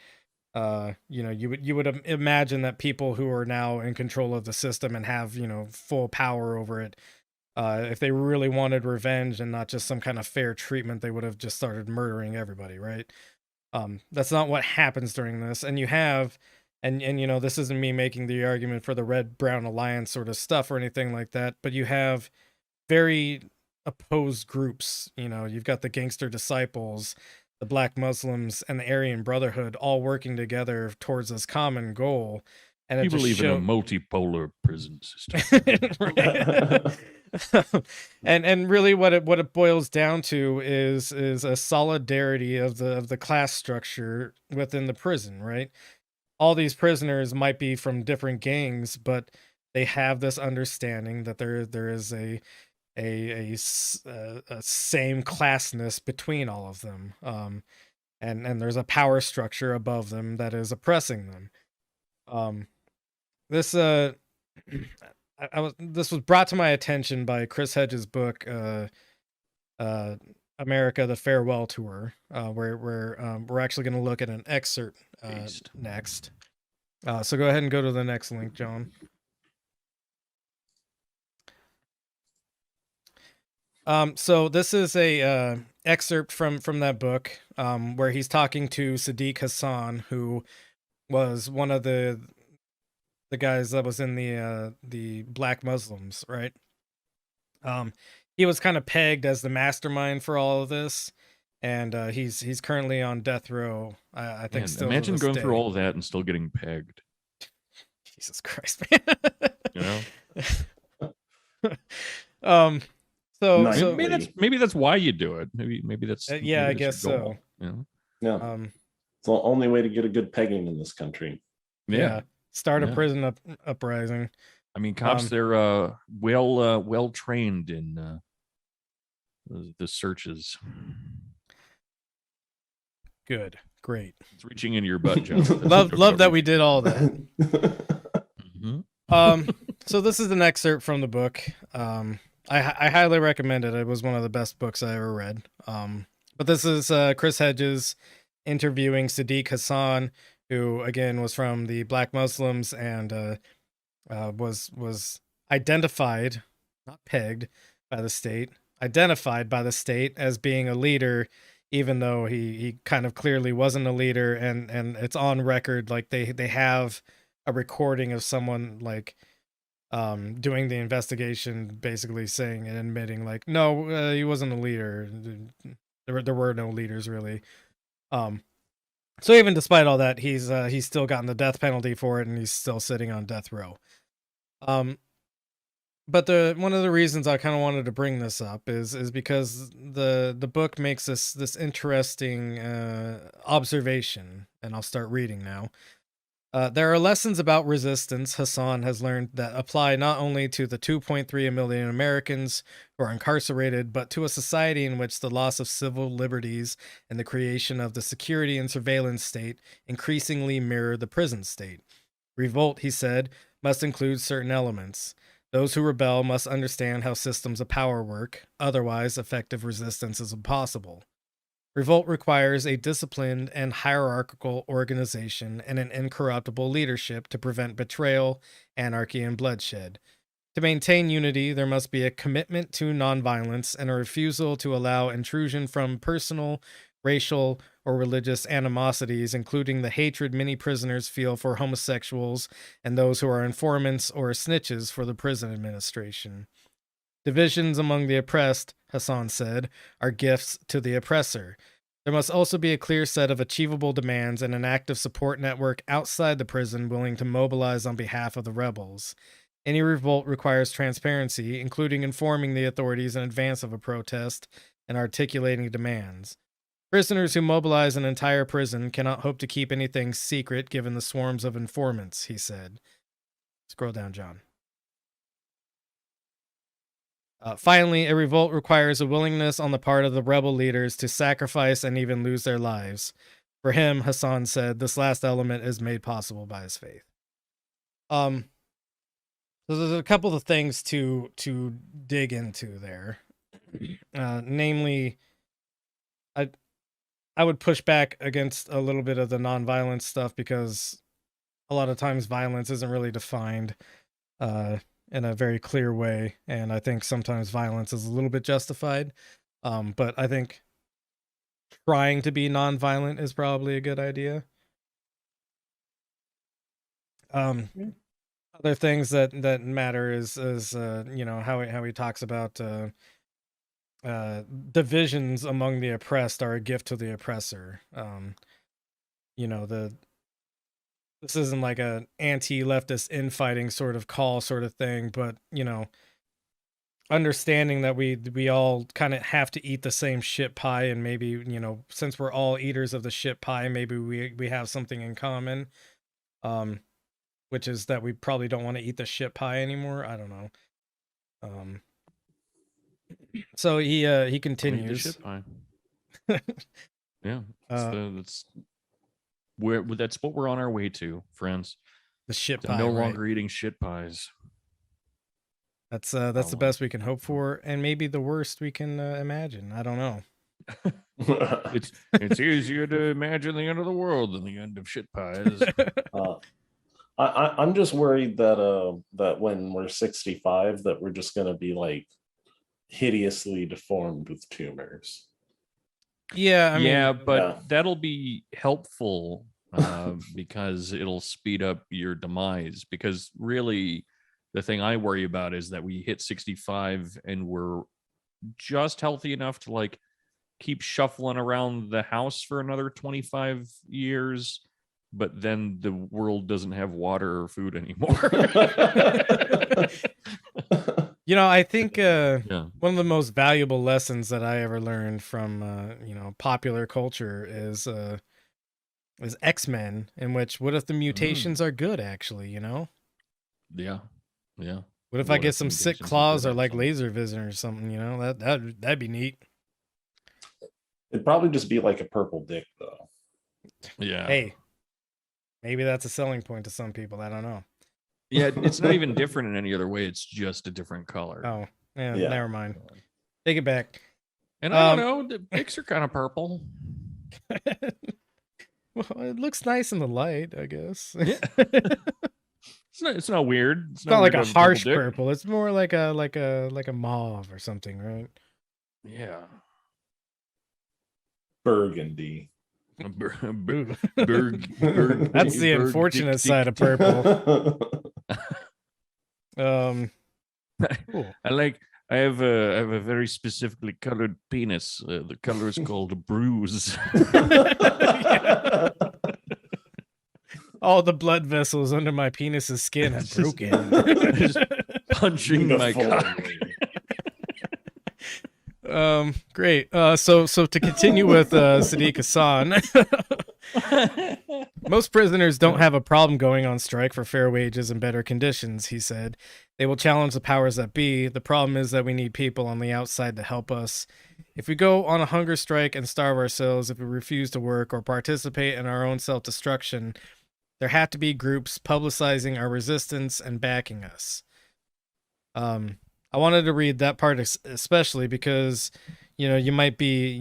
You would imagine that people who are now in control of the system and have full power over it, if they really wanted revenge and not just some kind of fair treatment, they would have just started murdering everybody, right? That's not what happens during this. And you have, and this isn't me making the argument for the Red Brown Alliance sort of stuff or anything like that, but you have very opposed groups. You've got the Gangster Disciples, the Black Muslims, and the Aryan Brotherhood all working together towards this common goal. And you believe in a multipolar prison system. and really what it boils down to is a solidarity of the class structure within the prison, right? All these prisoners might be from different gangs, but they have this understanding that there is a same classness between all of them, and there's a power structure above them that is oppressing them. This was brought to my attention by Chris Hedges' book, America: The Farewell Tour, where we're actually going to look at an excerpt next. So go ahead and go to the next link, John. So this is a excerpt from that book, where he's talking to Sadiq Hassan, who was one of the guys that was in the Black Muslims, right? He was kind of pegged as the mastermind for all of this, and he's currently on death row. I think. Still, imagine going through all of that and still getting pegged. Jesus Christ, man! So maybe that's why you do it. Maybe that's yeah, I guess so. Yeah. It's the only way to get a good pegging in this country. Yeah. Start a prison uprising. I mean, cops, they're well trained in the searches. Good, great. It's reaching into your butt, John. love that we did all that. So this is an excerpt from the book. I highly recommend it. It was one of the best books I ever read. But this is Chris Hedges interviewing Sadiq Hassan, who again was from the Black Muslims and was identified, not pegged, by the state, identified by the state as being a leader, even though he kind of clearly wasn't a leader. And it's on record, like they have a recording of someone like doing the investigation, basically saying and admitting like, no, he wasn't a leader. There were no leaders really. So even despite all that, he's still gotten the death penalty for it, and he's still sitting on death row. But one of the reasons I kind of wanted to bring this up is because the book makes this interesting observation, and I'll start reading now. There are lessons about resistance Hassan has learned that apply not only to the 2.3 million Americans who are incarcerated, but to a society in which the loss of civil liberties and the creation of the security and surveillance state increasingly mirror the prison state. Revolt, he said, must include certain elements. Those who rebel must understand how systems of power work, otherwise effective resistance is impossible. Revolt requires a disciplined and hierarchical organization and an incorruptible leadership to prevent betrayal, anarchy, and bloodshed. To maintain unity, there must be a commitment to nonviolence and a refusal to allow intrusion from personal racial or religious animosities, including the hatred many prisoners feel for homosexuals and those who are informants or snitches for the prison administration. Divisions among the oppressed, Hassan said, are gifts to the oppressor. There must also be a clear set of achievable demands and an active support network outside the prison willing to mobilize on behalf of the rebels. Any revolt requires transparency, including informing the authorities in advance of a protest and articulating demands. Prisoners who mobilize an entire prison cannot hope to keep anything secret given the swarms of informants, he said. Scroll down, John. Finally, a revolt requires a willingness on the part of the rebel leaders to sacrifice and even lose their lives. For him, Hassan said, this last element is made possible by his faith. So there's a couple of things to dig into there. Namely, I would push back against a little bit of the nonviolence stuff because a lot of times violence isn't really defined in a very clear way, and I think sometimes violence is a little bit justified. But I think trying to be nonviolent is probably a good idea. Other things that matter is you know, how he talks about divisions among the oppressed are a gift to the oppressor. You know, this isn't like a anti-leftist infighting sort of call sort of thing, but you know, understanding that we all kind of have to eat the same shit pie, and maybe, you know, since we're all eaters of the shit pie, maybe we have something in common, which is that we probably don't want to eat the shit pie anymore. I don't know. So he continues. Eat the shit pie. Yeah, that's what we're on our way to, friends. The shit pie. No longer eating shit pies. That's the best we can hope for, and maybe the worst we can imagine. I don't know. It's easier to imagine the end of the world than the end of shit pies. I'm just worried that that when we're 65, that we're just gonna be like hideously deformed with tumors. Yeah, I mean, but that'll be helpful because it'll speed up your demise. Because really, the thing I worry about is that we hit 65 and we're just healthy enough to like keep shuffling around the house for another 25 years, but then the world doesn't have water or food anymore. You know, I think one of the most valuable lessons that I ever learned from you know, popular culture is X-Men, in which what if the mutations are good, actually, you know? Yeah. What if I get some sick claws or like laser vision or something, you know? That'd be neat. It'd probably just be like a purple dick, though. Yeah. Hey, maybe that's a selling point to some people. I don't know. Yeah, it's not even different in any other way. It's just a different color. Oh, yeah. Never mind. Take it back. And I don't know, the dicks are kind of purple. Well, it looks nice in the light, I guess. Yeah. It's not weird. It's not like a harsh purple. It's more like a mauve or something, right? Yeah. Burgundy. That's the unfortunate side of purple. Cool. I have a very specifically colored penis. The color is called a bruise. All the blood vessels under my penis's skin have broken. Just punching my cock. Great. So to continue with Sadiq Hassan, most prisoners don't have a problem going on strike for fair wages and better conditions, he said. They will challenge the powers that be. The problem is that we need people on the outside to help us. If we go on a hunger strike and starve ourselves, if we refuse to work or participate in our own self-destruction, there have to be groups publicizing our resistance and backing us. I wanted to read that part especially because, you know, you might be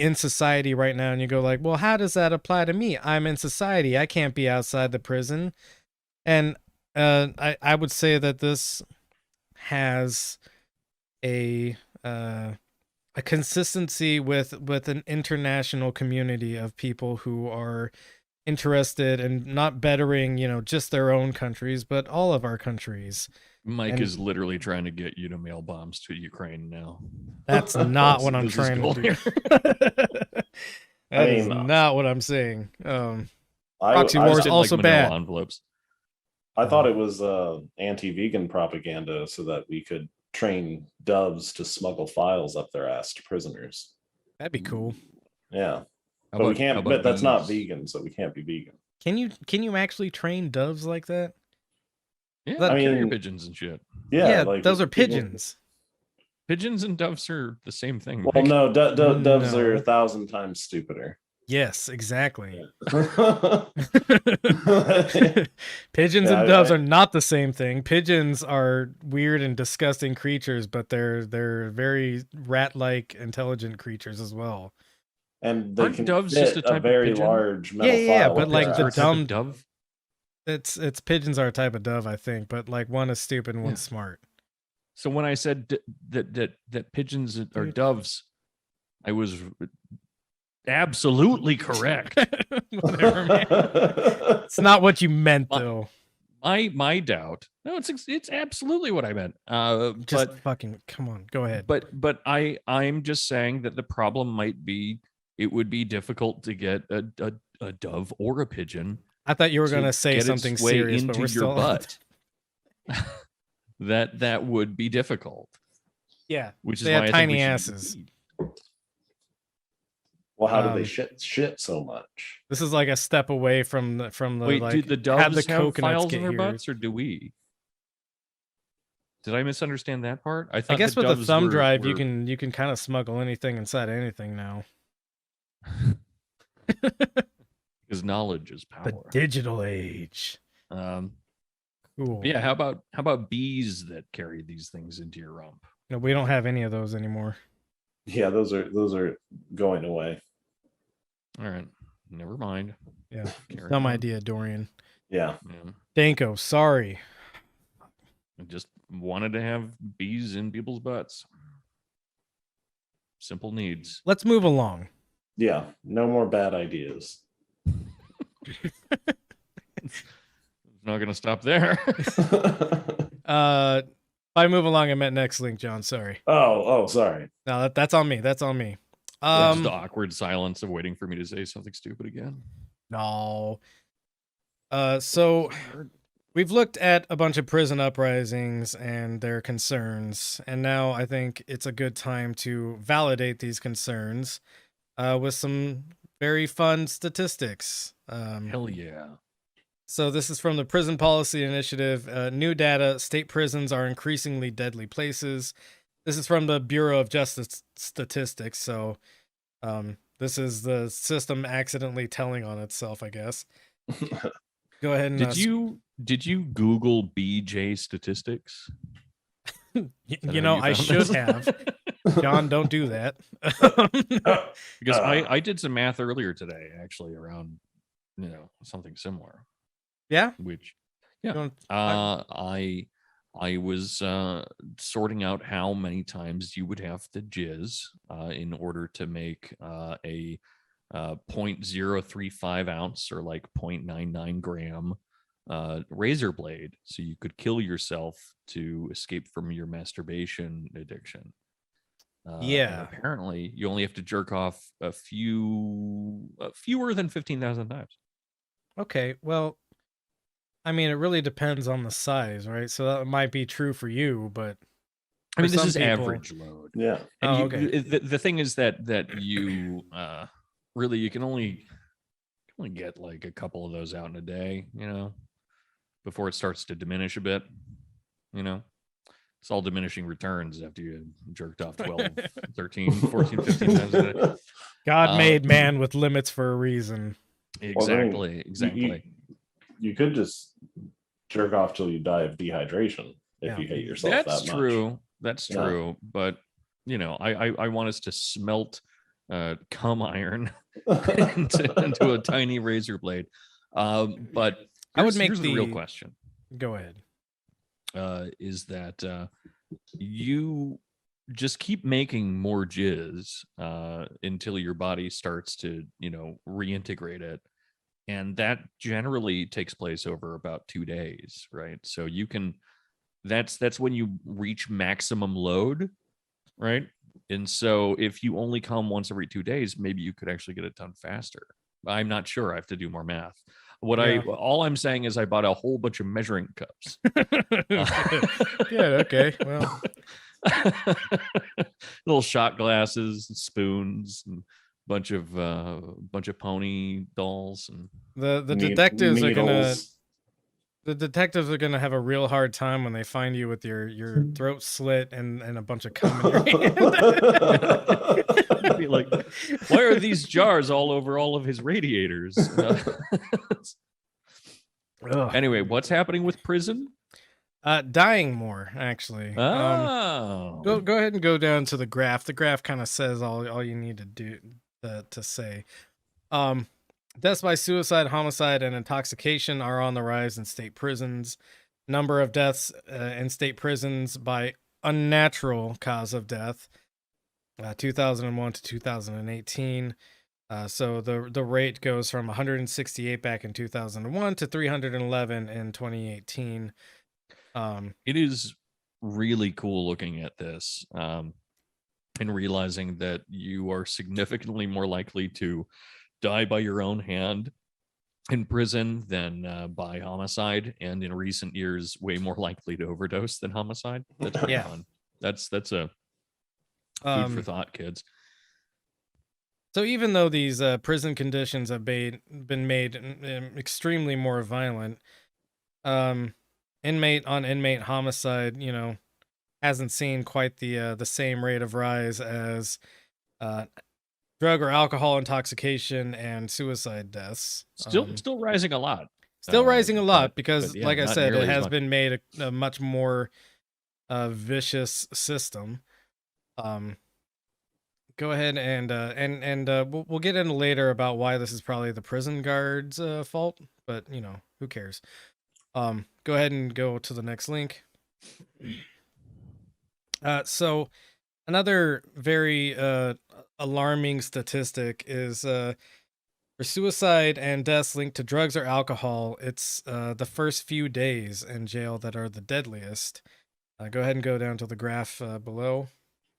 in society right now and you go like, well, how does that apply to me? I'm in society. I can't be outside the prison. And I would say that this has a a consistency with an international community of people who are interested in not bettering, just their own countries, but all of our countries. Mike is literally trying to get you to mail bombs to Ukraine now. That's not what I'm trying to do. That is not what I'm saying. Proxy war is also bad. Envelopes. I thought it was anti-vegan propaganda so that we could train doves to smuggle files up their ass to prisoners. That'd be cool. Yeah. But we can't, but that's not vegan, so we can't be vegan. Can you actually train doves like that? Yeah, I mean, carrier pigeons and shit. Yeah, like those are pigeons. Pigeons and doves are the same thing. Well, Mike. no, doves are 1,000 times stupider. Yes, exactly. Yeah. Pigeons and doves are not the same thing. Pigeons are weird and disgusting creatures, but they're very rat-like, intelligent creatures as well. And they aren't can doves fit just a type very of pigeon? large metal yeah, file but like the dumb dove. It's pigeons are a type of dove, I think, but like one is stupid and one's smart. So when I said that pigeons are doves, I was absolutely correct. Whatever, man. It's not what you meant, though. My doubt. No, it's absolutely what I meant. Just fucking come on, go ahead. But I'm just saying that the problem might be it would be difficult to get a dove or a pigeon. I thought you were going to say something serious, but we're still butt. that would be difficult. Yeah, which is they why have I tiny think asses. Well, how do they shit so much? This is like a step away from the Wait, like, do the doves have files in their here. butts, or do we? Did I misunderstand that part? I guess with the thumb drive, you can kind of smuggle anything inside anything now. Because knowledge is power. The digital age. Cool. Yeah. How about bees that carry these things into your rump? No, we don't have any of those anymore. Yeah, those are going away. All right. Never mind. Yeah. Dumb idea, Dorian. Yeah. Danko, sorry. I just wanted to have bees in people's butts. Simple needs. Let's move along. Yeah. No more bad ideas. Not going to stop there. By move along, I meant next link, John. Sorry. Oh, sorry. No, that's on me. That's on me. Just the awkward silence of waiting for me to say something stupid again. No. So we've looked at a bunch of prison uprisings and their concerns, and now I think it's a good time to validate these concerns with some very fun statistics. Hell yeah. So this is from the Prison Policy Initiative. New data, state prisons are increasingly deadly places. This is from the Bureau of Justice Statistics. So this is the system accidentally telling on itself, I guess. Go ahead and... Did you Google BJ statistics? I should have. John, don't do that. Because I did some math earlier today, actually, around something similar. Yeah. Which, yeah, I was sorting out how many times you would have to jizz in order to make a 0.035 ounce or like 0.99 gram razor blade, so you could kill yourself to escape from your masturbation addiction. Yeah. Apparently, you only have to jerk off fewer than 15,000 times. Okay, well, I mean, it really depends on the size, right? So that might be true for you, but I mean, this is average load. Yeah. And okay. The thing is that you really you can only get like a couple of those out in a day, before it starts to diminish a bit. It's all diminishing returns after you jerked off 12, 13, 14, 15 times a day. God made man with limits for a reason. Exactly. You could just jerk off till you die of dehydration if you hate yourself that much. That's true. But I want us to smelt cum iron into a tiny razor blade. But I would make the real question. Go ahead. Is that you just keep making more jizz until your body starts to, reintegrate it. And that generally takes place over about 2 days, right? So you can, that's when you reach maximum load, right? And so if you only come once every 2 days, maybe you could actually get it done faster. I'm not sure. I have to do more math. All I'm saying is I bought a whole bunch of measuring cups. Good. Okay. Well, little shot glasses, and spoons, and bunch of pony dolls, and the detectives needles. the detectives are gonna have a real hard time when they find you with your throat slit and a bunch of cum in your hand. Be like, why are these jars all over all of his radiators? Anyway, what's happening with prison? Dying more, actually. Oh. Go ahead and go down to the graph. The graph kind of says all you need to do to say. Deaths by suicide, homicide, and intoxication are on the rise in state prisons. Number of deaths in state prisons by unnatural cause of death, 2001 to 2018. So the rate goes from 168 back in 2001 to 311 in 2018. It is really cool looking at this and realizing that you are significantly more likely to die by your own hand in prison than by homicide, and in recent years way more likely to overdose than homicide. That's pretty fun. That's a food for thought, kids. So even though these prison conditions have been made extremely more violent, inmate on inmate homicide, hasn't seen quite the same rate of rise as drug or alcohol intoxication and suicide deaths. Still rising a lot. Still rising a lot because, but yeah, like I said, it has much. been made a much more vicious system. Go ahead and we'll get into later about why this is probably the prison guards' fault, but who cares? Go ahead and go to the next link. So another very alarming statistic is for suicide and deaths linked to drugs or alcohol, it's the first few days in jail that are the deadliest. Go ahead and go down to the graph below.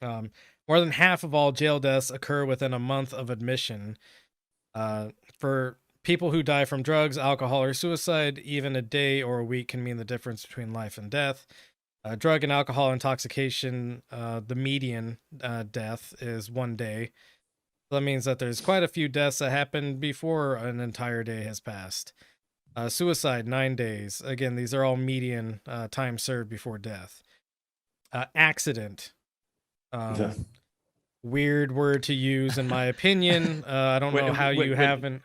More than half of all jail deaths occur within a month of admission. For people who die from drugs, alcohol, or suicide, even a day or a week can mean the difference between life and death. Drug and alcohol intoxication, the median death is 1 day. So that means that there's quite a few deaths that happen before an entire day has passed. Suicide, 9 days. Again, these are all median time served before death. Accident. Weird word to use, in my opinion. I don't know how you haven't.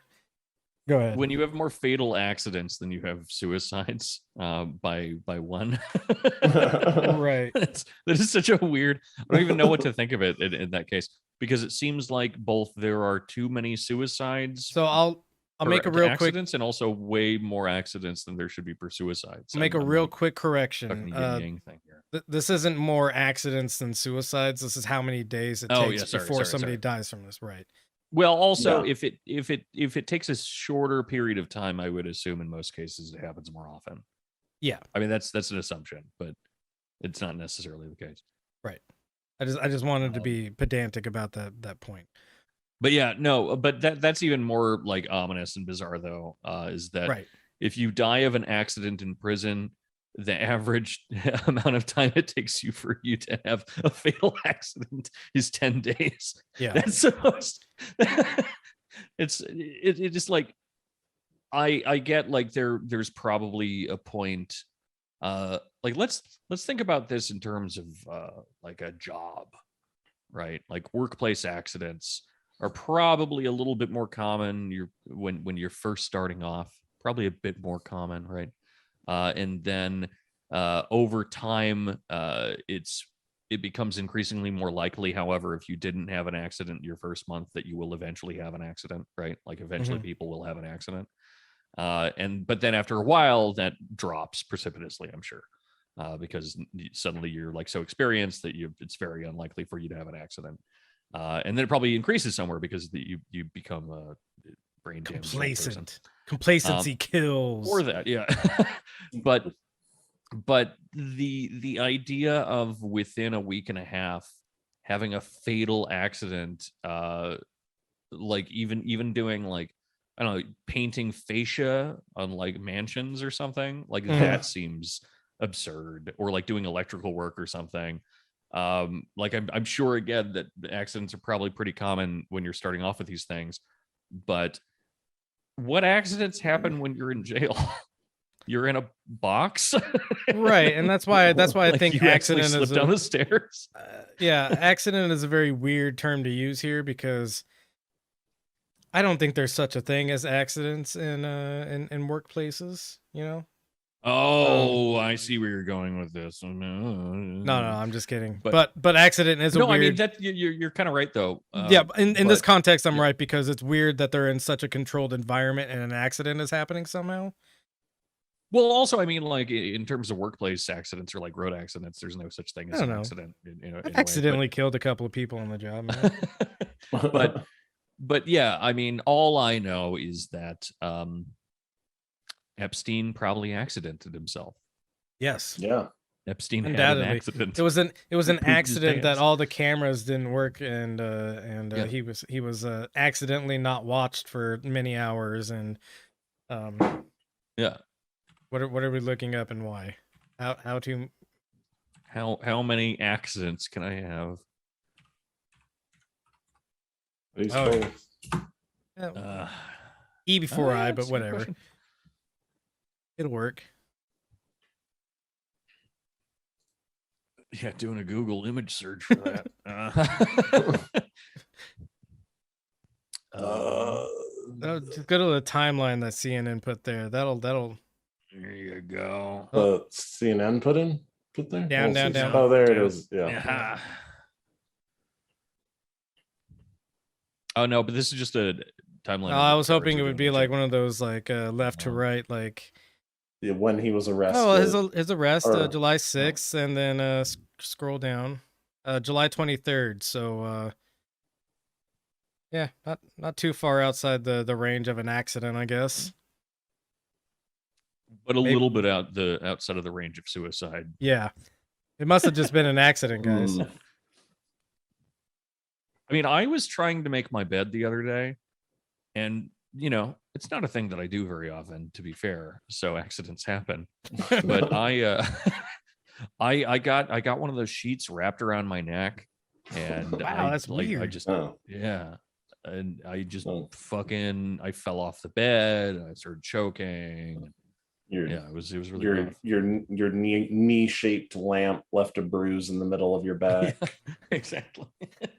Go ahead. When you have more fatal accidents than you have suicides by one. Right. That is such a weird, I don't even know what to think of it in that case, because it seems like both there are too many suicides. So I'll make a real quick, and also way more accidents than there should be per suicides. I'll make a real quick correction. Thing here. This isn't more accidents than suicides. This is how many days it takes before somebody dies from this, right? Well, also, if it takes a shorter period of time, I would assume in most cases it happens more often. Yeah, I mean that's an assumption, but it's not necessarily the case. Right. I just wanted to be pedantic about that point. But yeah, no, but that's even more like ominous and bizarre though. Is that if you die of an accident in prison, the average amount of time it takes for you to have a fatal accident is 10 days. Yeah, that's the most. It's just like I get like there's probably a point. Like let's think about this in terms of like a job, right? Like workplace accidents are probably a little bit more common. When you're first starting off, probably a bit more common, right? And then over time, it becomes increasingly more likely, however, if you didn't have an accident your first month, that you will eventually have an accident, right? Like eventually people will have an accident. But then after a while, that drops precipitously, I'm sure. because suddenly you're like so experienced that it's very unlikely for you to have an accident. And then it probably increases somewhere because you become a brain damaged complacent. Complacency kills. Or that, yeah. but the idea of within a week and a half having a fatal accident, like even doing like, I don't know, painting fascia on like mansions or something like that seems absurd, or like doing electrical work or something. Like I'm sure again that accidents are probably pretty common when you're starting off with these things, but what accidents happen when you're in jail? You're in a box, right? And that's why like I think you accident slip down the stairs. Yeah, accident is a very weird term to use here because I don't think there's such a thing as accidents in workplaces. You know. Oh, I see where you're going with this. No, I'm just kidding. But accident is a weird. I mean that you're kind of right though. Yeah, in this context, I'm right because it's weird that they're in such a controlled environment and an accident is happening somehow. Well, also, I mean, like in terms of workplace accidents or like road accidents, there's no such thing as an accident. I've accidentally killed a couple of people on the job, man. but yeah, I mean, all I know is that Epstein probably accidented himself. Yes. Yeah. Epstein had an accident. It was an accident that all the cameras didn't work, and he was accidentally not watched for many hours, and yeah. What are we looking up and why? How many accidents can I have? E before I, but whatever. It'll work. Yeah, doing a Google image search for that. Just go to the timeline that CNN put there. That'll. There you go. CNN put there. Down. Oh, there it is. Yeah. Oh no, but this is just a timeline. I was hoping it would be like one of those like left to right, like when he was arrested. Oh, his arrest, July 6th, and then scroll down, July 23rd. So yeah, not too far outside the range of an accident, I guess. But maybe a little bit outside of the range of suicide. Yeah, it must have just been an accident, guys. I mean, I was trying to make my bed the other day, and it's not a thing that I do very often, to be fair. So accidents happen. But I got one of those sheets wrapped around my neck, and wow, that's weird. I just yeah, and I just I fell off the bed. I started choking. It was really rough. Your knee-shaped lamp left a bruise in the middle of your back. Yeah, exactly.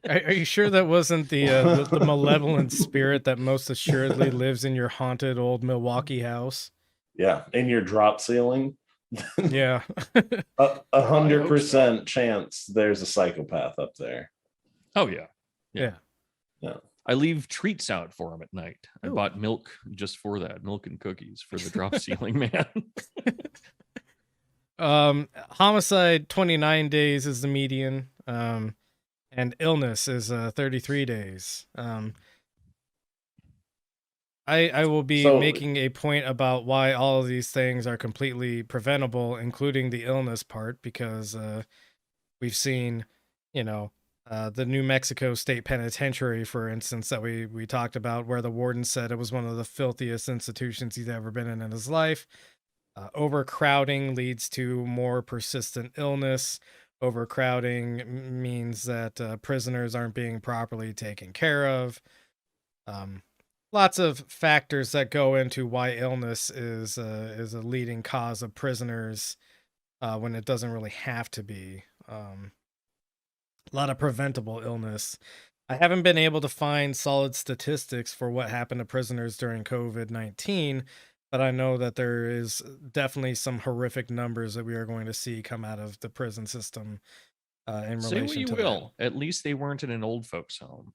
Are you sure that wasn't the malevolent spirit that most assuredly lives in your haunted old Milwaukee house? Yeah, in your drop ceiling. Yeah, 100% chance there's a psychopath up there. Oh yeah. Yeah. I leave treats out for him at night. I bought milk just for that, milk and cookies for the drop ceiling man. Homicide 29 days is the median, and illness is 33 days. I will be making a point about why all of these things are completely preventable, including the illness part, because we've seen, the New Mexico State Penitentiary, for instance, that we talked about, where the warden said it was one of the filthiest institutions he's ever been in his life. Overcrowding leads to more persistent illness. Overcrowding means that prisoners aren't being properly taken care of. Lots of factors that go into why illness is a leading cause of prisoners when it doesn't really have to be. A lot of preventable illness. I haven't been able to find solid statistics for what happened to prisoners during COVID-19, but I know that there is definitely some horrific numbers that we are going to see come out of the prison system in relation to that. Say what you will. At least they weren't in an old folks home.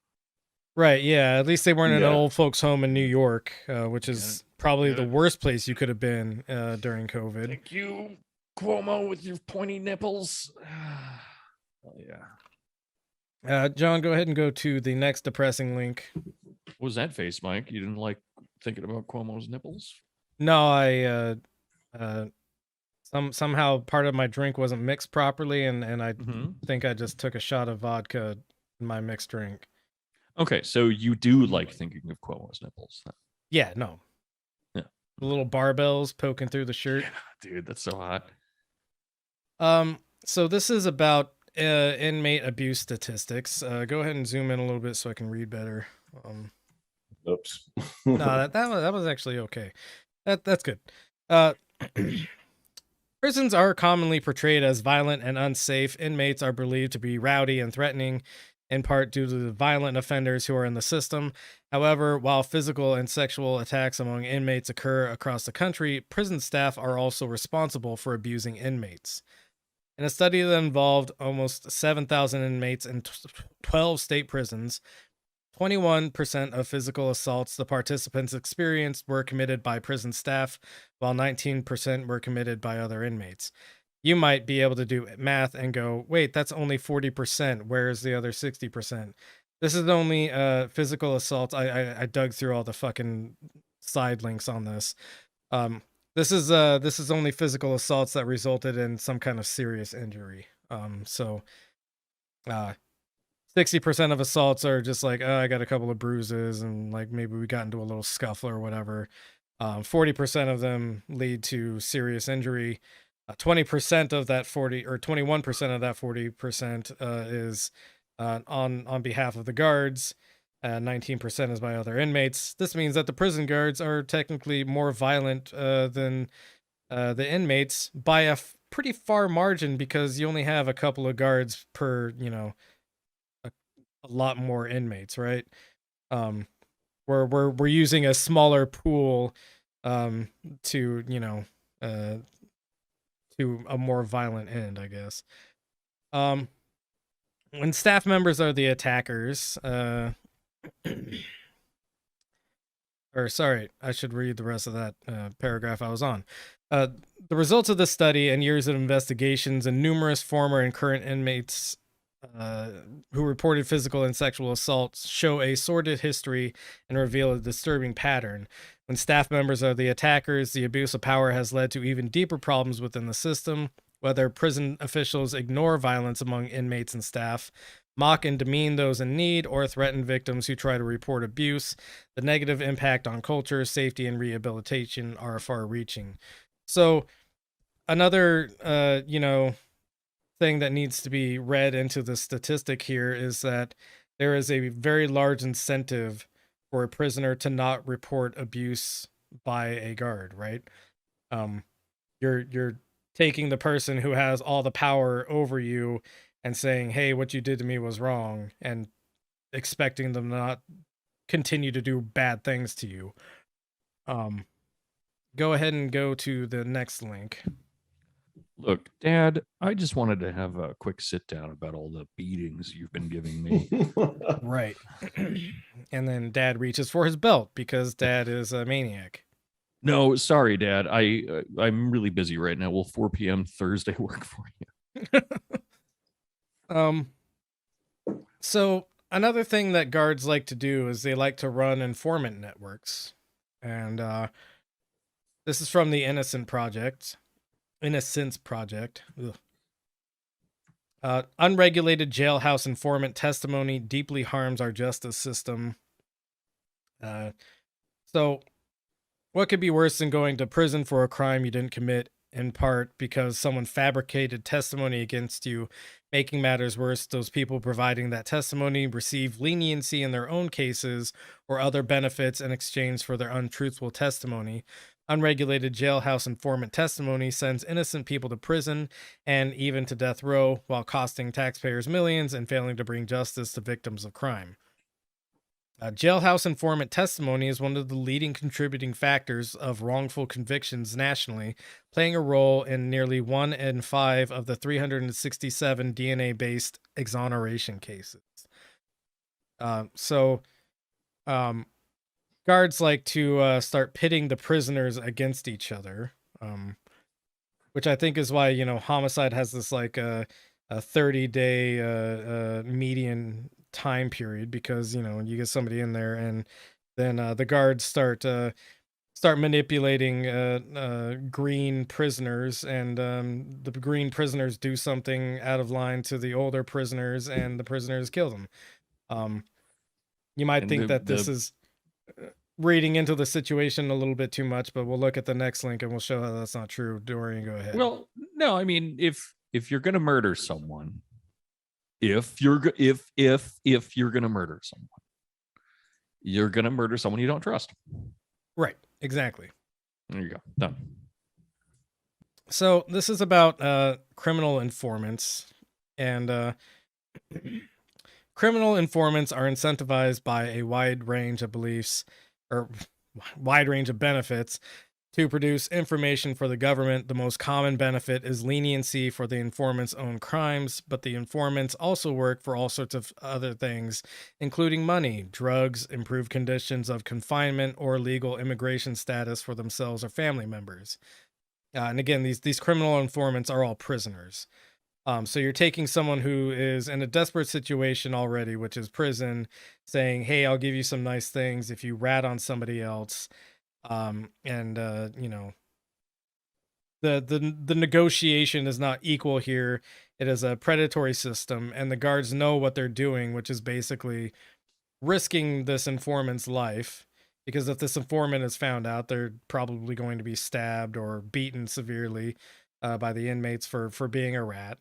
Right, yeah. At least they weren't in an old folks home in New York, which is probably the worst place you could have been during COVID. Thank you. Cuomo with your pointy nipples. Oh, yeah. John, go ahead and go to the next depressing link. What was that face, Mike? You didn't like thinking about Cuomo's nipples? No, I somehow part of my drink wasn't mixed properly, and I think I just took a shot of vodka in my mixed drink. Okay, so you do like thinking of Cuomo's nipples? Yeah, no. Yeah. The little barbells poking through the shirt. Yeah, dude, that's so hot. So this is about inmate abuse statistics. Go ahead and zoom in a little bit so I can read better. Oops. No, that was actually okay. That's good. Prisons are commonly portrayed as violent and unsafe. Inmates are believed to be rowdy and threatening, in part due to the violent offenders who are in the system. However, while physical and sexual attacks among inmates occur across the country, prison staff are also responsible for abusing inmates. In a study that involved almost 7,000 inmates in 12 state prisons, 21% of physical assaults the participants experienced were committed by prison staff, while 19% were committed by other inmates. You might be able to do math and go, wait, that's only 40%. Where's the other 60%? This is only physical assaults. I dug through all the fucking side links on this. This is only physical assaults that resulted in some kind of serious injury. 60% of assaults are just like, oh, I got a couple of bruises and like maybe we got into a little scuffle or whatever. 40% of them lead to serious injury. 20% of that 40 or 21% of that 40% is on behalf of the guards. 19% is by other inmates. This means that the prison guards are technically more violent than the inmates by a pretty far margin, because you only have a couple of guards per, a lot more inmates, right? We're using a smaller pool to to a more violent end, I guess. When staff members are the attackers, or sorry, I should read the rest of that paragraph I was on. The results of this study and years of investigations and numerous former and current inmates who reported physical and sexual assaults show a sordid history and reveal a disturbing pattern. When staff members are the attackers, the abuse of power has led to even deeper problems within the system. Whether prison officials ignore violence among inmates and staff, mock and demean those in need, or threaten victims who try to report abuse, the negative impact on culture, safety, and rehabilitation are far-reaching. So, another, thing that needs to be read into the statistic here is that there is a very large incentive for a prisoner to not report abuse by a guard, right? You're taking the person who has all the power over you and saying, hey, what you did to me was wrong, and expecting them to not continue to do bad things to you. Go ahead and go to the next link. Look, Dad, I just wanted to have a quick sit down about all the beatings you've been giving me. Right. And then Dad reaches for his belt because Dad is a maniac. No, sorry, Dad. I'm really busy right now. Will 4 p.m. Thursday work for you? So another thing that guards like to do is they like to run informant networks. And this is from the Innocence Project. Unregulated jailhouse informant testimony deeply harms our justice system. So what could be worse than going to prison for a crime you didn't commit, in part because someone fabricated testimony against you? Making matters worse, those people providing that testimony receive leniency in their own cases or other benefits in exchange for their untruthful testimony. Unregulated jailhouse informant testimony sends innocent people to prison and even to death row, while costing taxpayers millions and failing to bring justice to victims of crime. Jailhouse informant testimony is one of the leading contributing factors of wrongful convictions nationally, playing a role in nearly 1 in 5 of the 367 DNA-based exoneration cases. Guards like to start pitting the prisoners against each other, which I think is why, you know, homicide has this like a 30-day median time period, because, you know, you get somebody in there and then the guards start manipulating green prisoners, and the green prisoners do something out of line to the older prisoners, and the prisoners kill them. You might And think that this is reading into the situation a little bit too much, but we'll look at the next link and we'll show how that's not true. Dorian, go ahead. Well, no, I mean, if you're going to murder someone, if you're going to murder someone, you're going to murder someone you don't trust. Right. Exactly. There you go. Done. So this is about criminal informants, and criminal informants are incentivized by a wide range of beliefs, or wide range of benefits, to produce information for the government. The most common benefit is leniency for the informant's own crimes, but the informants also work for all sorts of other things, including money, drugs, improved conditions of confinement, or legal immigration status for themselves or family members. And again, these criminal informants are all prisoners. So you're taking someone who is in a desperate situation already, which is prison, saying, hey, I'll give you some nice things if you rat on somebody else. You know, the negotiation is not equal here. It is a predatory system, and the guards know what they're doing, which is basically risking this informant's life, because if this informant is found out, they're probably going to be stabbed or beaten severely by the inmates for being a rat.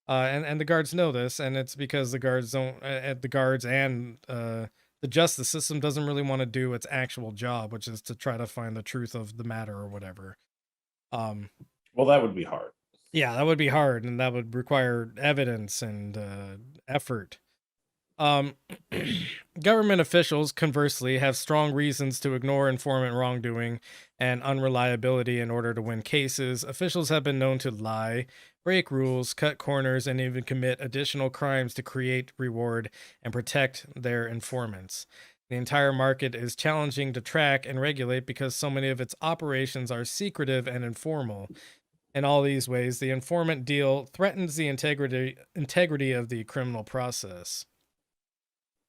And the guards know this, and it's because the guards don't, the guards and the justice system doesn't really want to do its actual job, which is to try to find the truth of the matter or whatever. Well, that would be hard. Yeah, that would be hard, and that would require evidence and effort. Government officials, conversely, have strong reasons to ignore informant wrongdoing and unreliability in order to win cases. Officials have been known to lie, break rules, cut corners, and even commit additional crimes to create, reward, and protect their informants. The entire market is challenging to track and regulate because so many of its operations are secretive and informal. In all these ways, the informant deal threatens the integrity of the criminal process.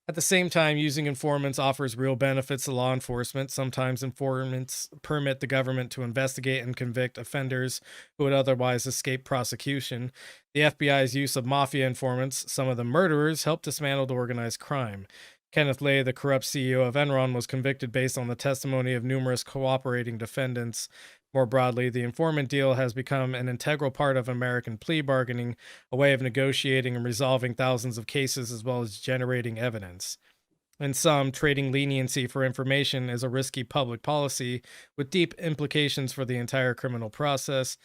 At the same time, using informants offers real benefits to law enforcement. Sometimes informants permit the government to investigate and convict offenders who would otherwise escape prosecution. The FBI's use of mafia informants, some of them murderers, helped dismantle the organized crime. Kenneth Lay, the corrupt CEO of Enron, was convicted based on the testimony of numerous cooperating defendants. More broadly, the informant deal has become an integral part of American plea bargaining, a way of negotiating and resolving thousands of cases as well as generating evidence. In sum, trading leniency for information is a risky public policy with deep implications for the entire criminal process.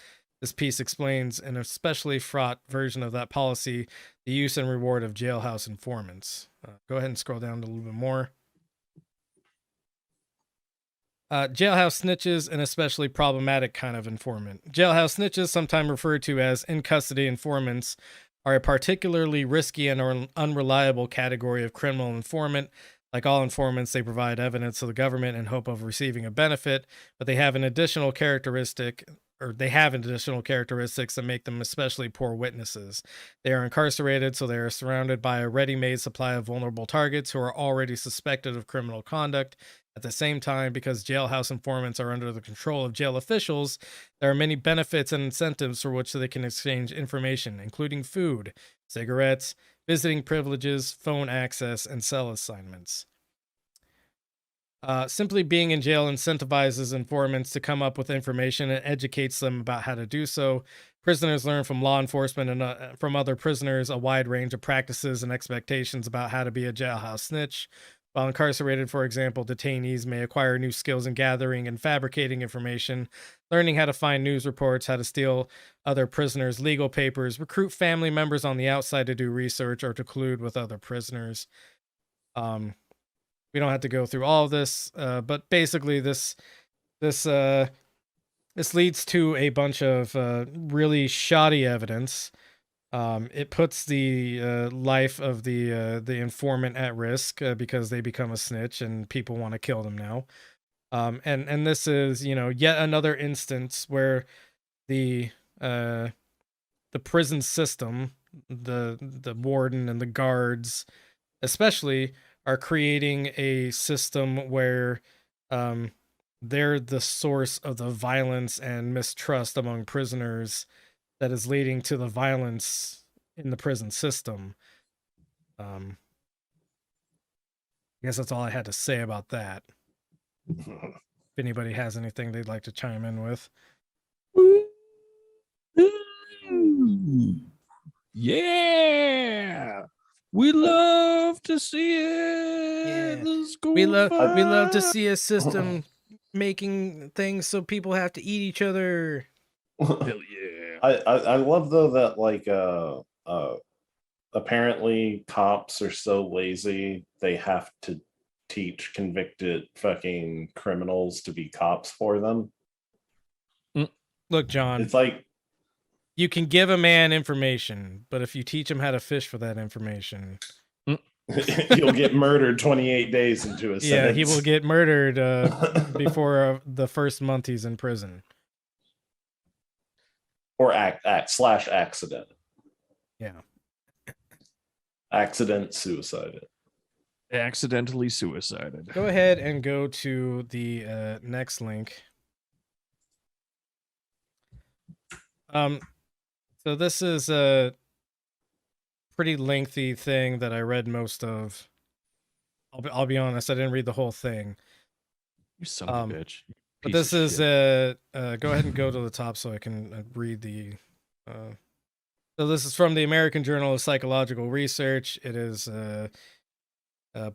This piece explains an especially fraught version of that policy, the use and reward of jailhouse informants. Go ahead and scroll down a little bit more. Jailhouse snitches, an especially problematic kind of informant. Jailhouse snitches, sometimes referred to as in-custody informants, are a particularly risky and unreliable category of criminal informant. Like all informants, they provide evidence to the government in hope of receiving a benefit, but they have additional characteristics that make them especially poor witnesses. They are incarcerated, so they are surrounded by a ready-made supply of vulnerable targets who are already suspected of criminal conduct. At the same time, because jailhouse informants are under the control of jail officials, there are many benefits and incentives for which they can exchange information, including food, cigarettes, visiting privileges, phone access, and cell assignments. Simply being in jail incentivizes informants to come up with information and educates them about how to do so. Prisoners learn from law enforcement and from other prisoners a wide range of practices and expectations about how to be a jailhouse snitch. While incarcerated, for example, detainees may acquire new skills in gathering and fabricating information, learning how to find news reports, how to steal other prisoners' legal papers, recruit family members on the outside to do research, or to collude with other prisoners. We don't have to go through all of this, but basically this leads to a bunch of really shoddy evidence. It puts the life of the informant at risk because they become a snitch and people want to kill them now. And this is, yet another instance where the the prison system, the warden and the guards especially, are creating a system where they're the source of the violence and mistrust among prisoners that is leading to the violence in the prison system. I guess that's all I had to say about that. If anybody has anything they'd like to chime in with. Yeah. We love to see it. Yeah. We love to see a system making things so people have to eat each other. Hell yeah. I love though that like apparently cops are so lazy they have to teach convicted fucking criminals to be cops for them. Look, John, it's like you can give a man information, but if you teach him how to fish for that information, he'll get murdered 28 days into a sentence. Yeah, he will get murdered before the first month he's in prison. Or accident. Yeah. Suicided. Accidentally suicided. Go ahead and go to the next link. So this is a pretty lengthy thing that I read most of. I'll be honest, I didn't read the whole thing. You son of a bitch. But this is go ahead and go to the top so I can read the. So this is from the American Journal of Psychological Research. It is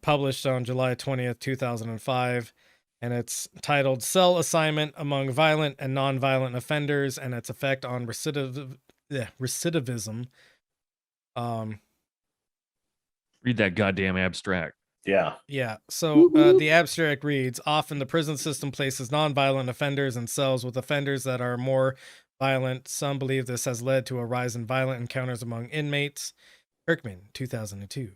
published on July 20th, 2005. And it's titled Cell Assignment Among Violent and Nonviolent Offenders and Its Effect on Recidivism. Read that goddamn abstract. Yeah. Yeah. So the abstract reads, often the prison system places nonviolent offenders in cells with offenders that are more violent. Some believe this has led to a rise in violent encounters among inmates. Kirkman, 2002.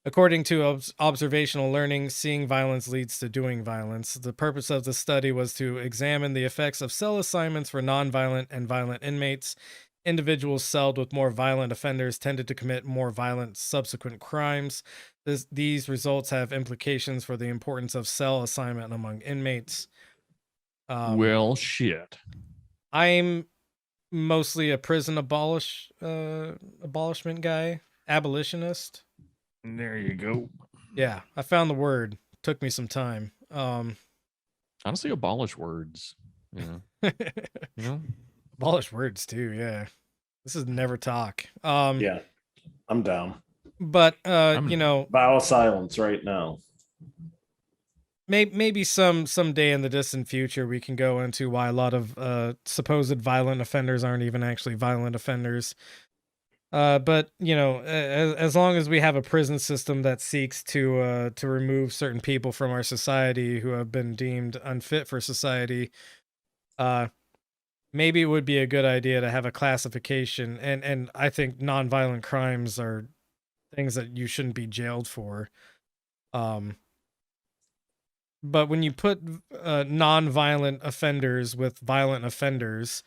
According to observational learning, seeing violence leads to doing violence. The purpose of the study was to examine the effects of cell assignments for nonviolent and violent inmates. Individuals celled with more violent offenders tended to commit more violent subsequent crimes. These results have implications for the importance of cell assignment among inmates. Well, shit. I'm mostly a prison abolishment guy, abolitionist. There you go. Yeah, I found the word. Took me some time. Honestly, abolish words. Yeah. You know? Abolish words too, yeah. This is never talk. Yeah. I'm down. But you know, vow of silence right now. Maybe someday in the distant future we can go into why a lot of supposed violent offenders aren't even actually violent offenders. But you know, as long as we have a prison system that seeks to remove certain people from our society who have been deemed unfit for society, maybe it would be a good idea to have a classification. And I think nonviolent crimes are things that you shouldn't be jailed for. But when you put non-violent offenders with violent offenders,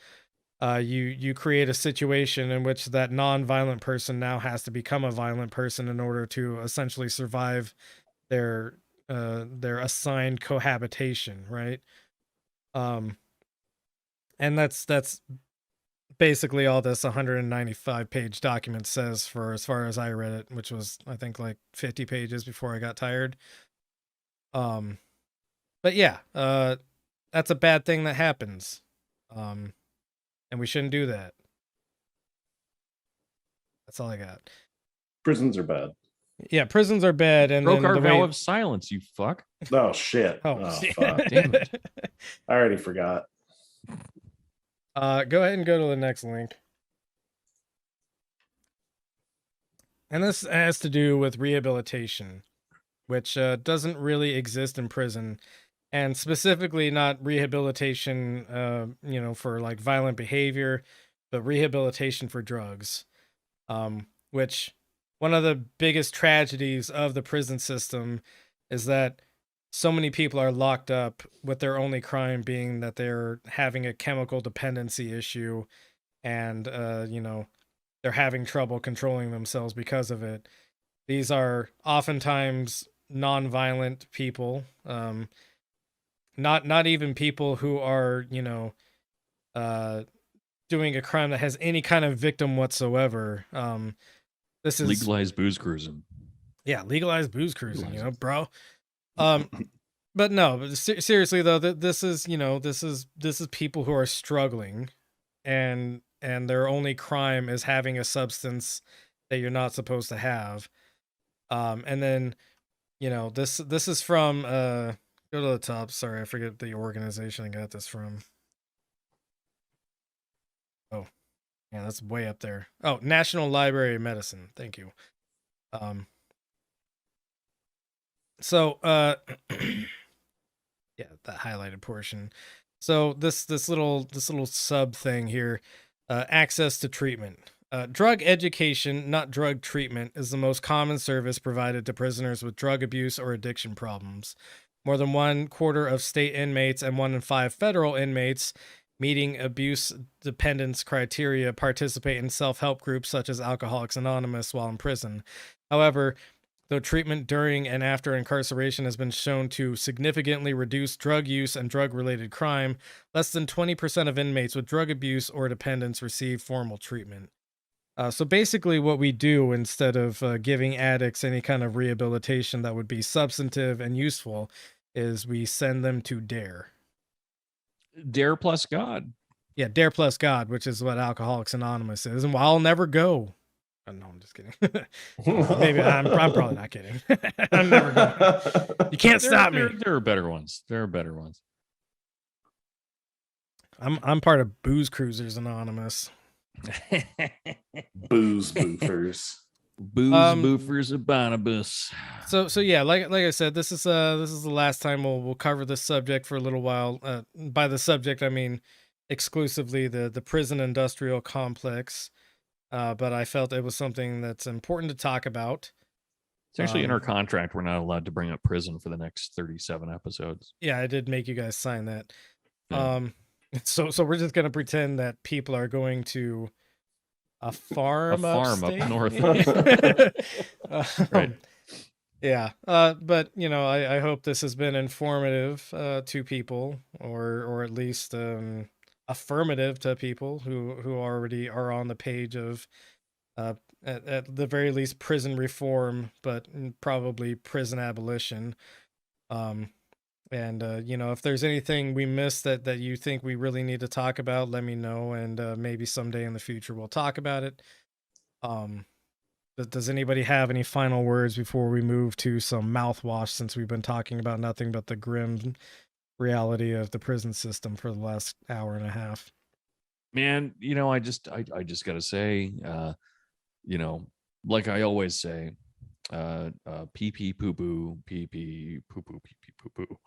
you create a situation in which that non-violent person now has to become a violent person in order to essentially survive their assigned cohabitation, right? And that's basically all this 195-page document says, for as far as I read it, which was I think like 50 pages before I got tired. But yeah, that's a bad thing that happens. And we shouldn't do that. That's all I got. Prisons are bad. Yeah, prisons are bad. And broke our vow of silence, you fuck. Oh shit. Oh, fuck. Damn it. I already forgot. Go ahead and go to the next link. And this has to do with rehabilitation, which doesn't really exist in prison. And specifically not rehabilitation, you know, for like violent behavior, but rehabilitation for drugs. Which one of the biggest tragedies of the prison system is that so many people are locked up with their only crime being that they're having a chemical dependency issue. and you know, they're having trouble controlling themselves because of it. These are oftentimes non-violent people, not even people who are, you know, doing a crime that has any kind of victim whatsoever. This is legalized booze cruising. Yeah, legalized booze cruising, you know, bro. But no, but seriously though, this is, you know, this is people who are struggling, and their only crime is having a substance that you're not supposed to have. And then, you know, this is from go to the top. Sorry, I forget the organization I got this from. Oh, yeah, that's way up there. Oh, National Library of Medicine. Thank you. So yeah, that highlighted portion. So this little sub thing here, access to treatment. Drug education, not drug treatment, is the most common service provided to prisoners with drug abuse or addiction problems. More than 1/4 of state inmates and 1 in 5 federal inmates meeting abuse dependence criteria participate in self-help groups such as Alcoholics Anonymous while in prison. However, though treatment during and after incarceration has been shown to significantly reduce drug use and drug-related crime, less than 20% of inmates with drug abuse or dependence receive formal treatment. So basically what we do, instead of giving addicts any kind of rehabilitation that would be substantive and useful, is we send them to DARE. DARE plus God. Yeah, DARE plus God, which is what Alcoholics Anonymous is. And I'll never go. Oh, no, I'm just kidding. Maybe I'm probably not kidding. I'm never going. You can't stop me. There are better ones. There are better ones. I'm part of Booze Cruisers Anonymous. Booze boofers. Booze boofers of Barnabas. So yeah, like I said, this is the last time we'll cover this subject for a little while. By the subject I mean exclusively the prison industrial complex. But I felt it was something that's important to talk about. It's actually in our contract. We're not allowed to bring up prison for the next 37 episodes. Yeah, I did make you guys sign that. Yeah. So we're just gonna pretend that people are going to a farm up upstate? north. Right. Yeah. But you know, I hope this has been informative to people, or at least affirmative to people who already are on the page of at the very least prison reform, but probably prison abolition. And you know, if there's anything we missed that you think we really need to talk about, let me know, and maybe someday in the future we'll talk about it. Does anybody have any final words before we move to some mouthwash, since we've been talking about nothing but the grim reality of the prison system for the last hour and a half? Man, you know, I just gotta say, you know, like I always say, pee pee poo poo, pee pee poo poo, pee pee poo poo.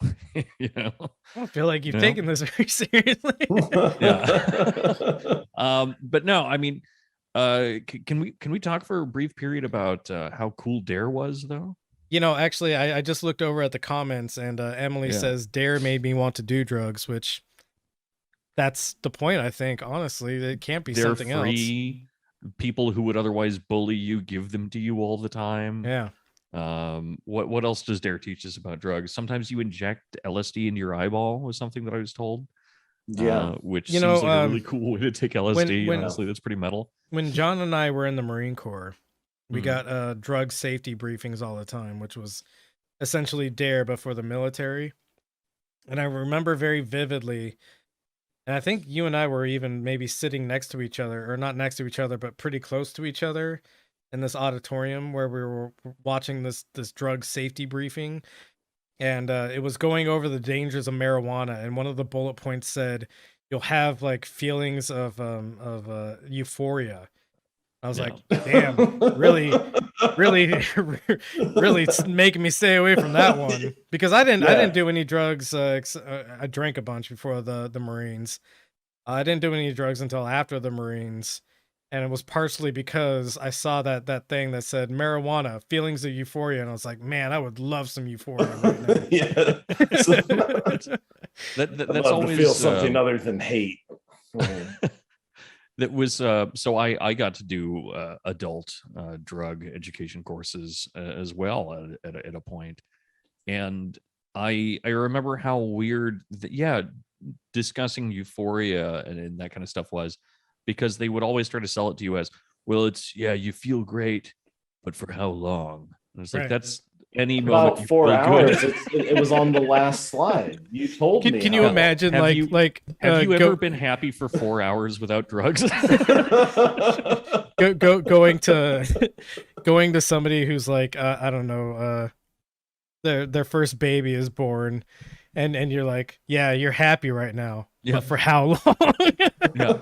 You know, I don't feel like you've taken this very seriously. Yeah. But no, I mean, can we talk for a brief period about how cool DARE was, though? You know, actually, I just looked over at the comments, and Emily says DARE made me want to do drugs, which that's the point. I think, honestly, it can't be something else. People who would otherwise bully you give them to you all the time. Yeah. What else does DARE teach us about drugs? Sometimes you inject LSD into your eyeball, was something that I was told. Yeah, which seems like a really cool way to take LSD. Honestly, that's pretty metal. When John and I were in the Marine Corps, we got drug safety briefings all the time, which was essentially DARE but for the military. And I remember very vividly, and I think you and I were even maybe sitting next to each other, or not next to each other, but pretty close to each other in this auditorium where we were watching this drug safety briefing. And it was going over the dangers of marijuana. And one of the bullet points said, you'll have like feelings of euphoria. I was like, damn, really making me stay away from that one, because I didn't do any drugs. I drank a bunch before the Marines. I didn't do any drugs until after the Marines, and it was partially because I saw that thing that said marijuana, feelings of euphoria, and I was like, man, I would love some euphoria right now. Yeah, that's always to feel something other than hate. that was so I got to do adult drug education courses as well at a point, and I remember how weird discussing euphoria and that kind of stuff was, because they would always try to sell it to you as, well, it's you feel great, but for how long? And it's like, that's any moment about 4 hours. It was on the last slide. You told me. Can you imagine? Have you ever been happy for 4 hours without drugs? going to somebody who's like, I don't know, their first baby is born, and you're like, yeah, you're happy right now, but for how long? Yeah,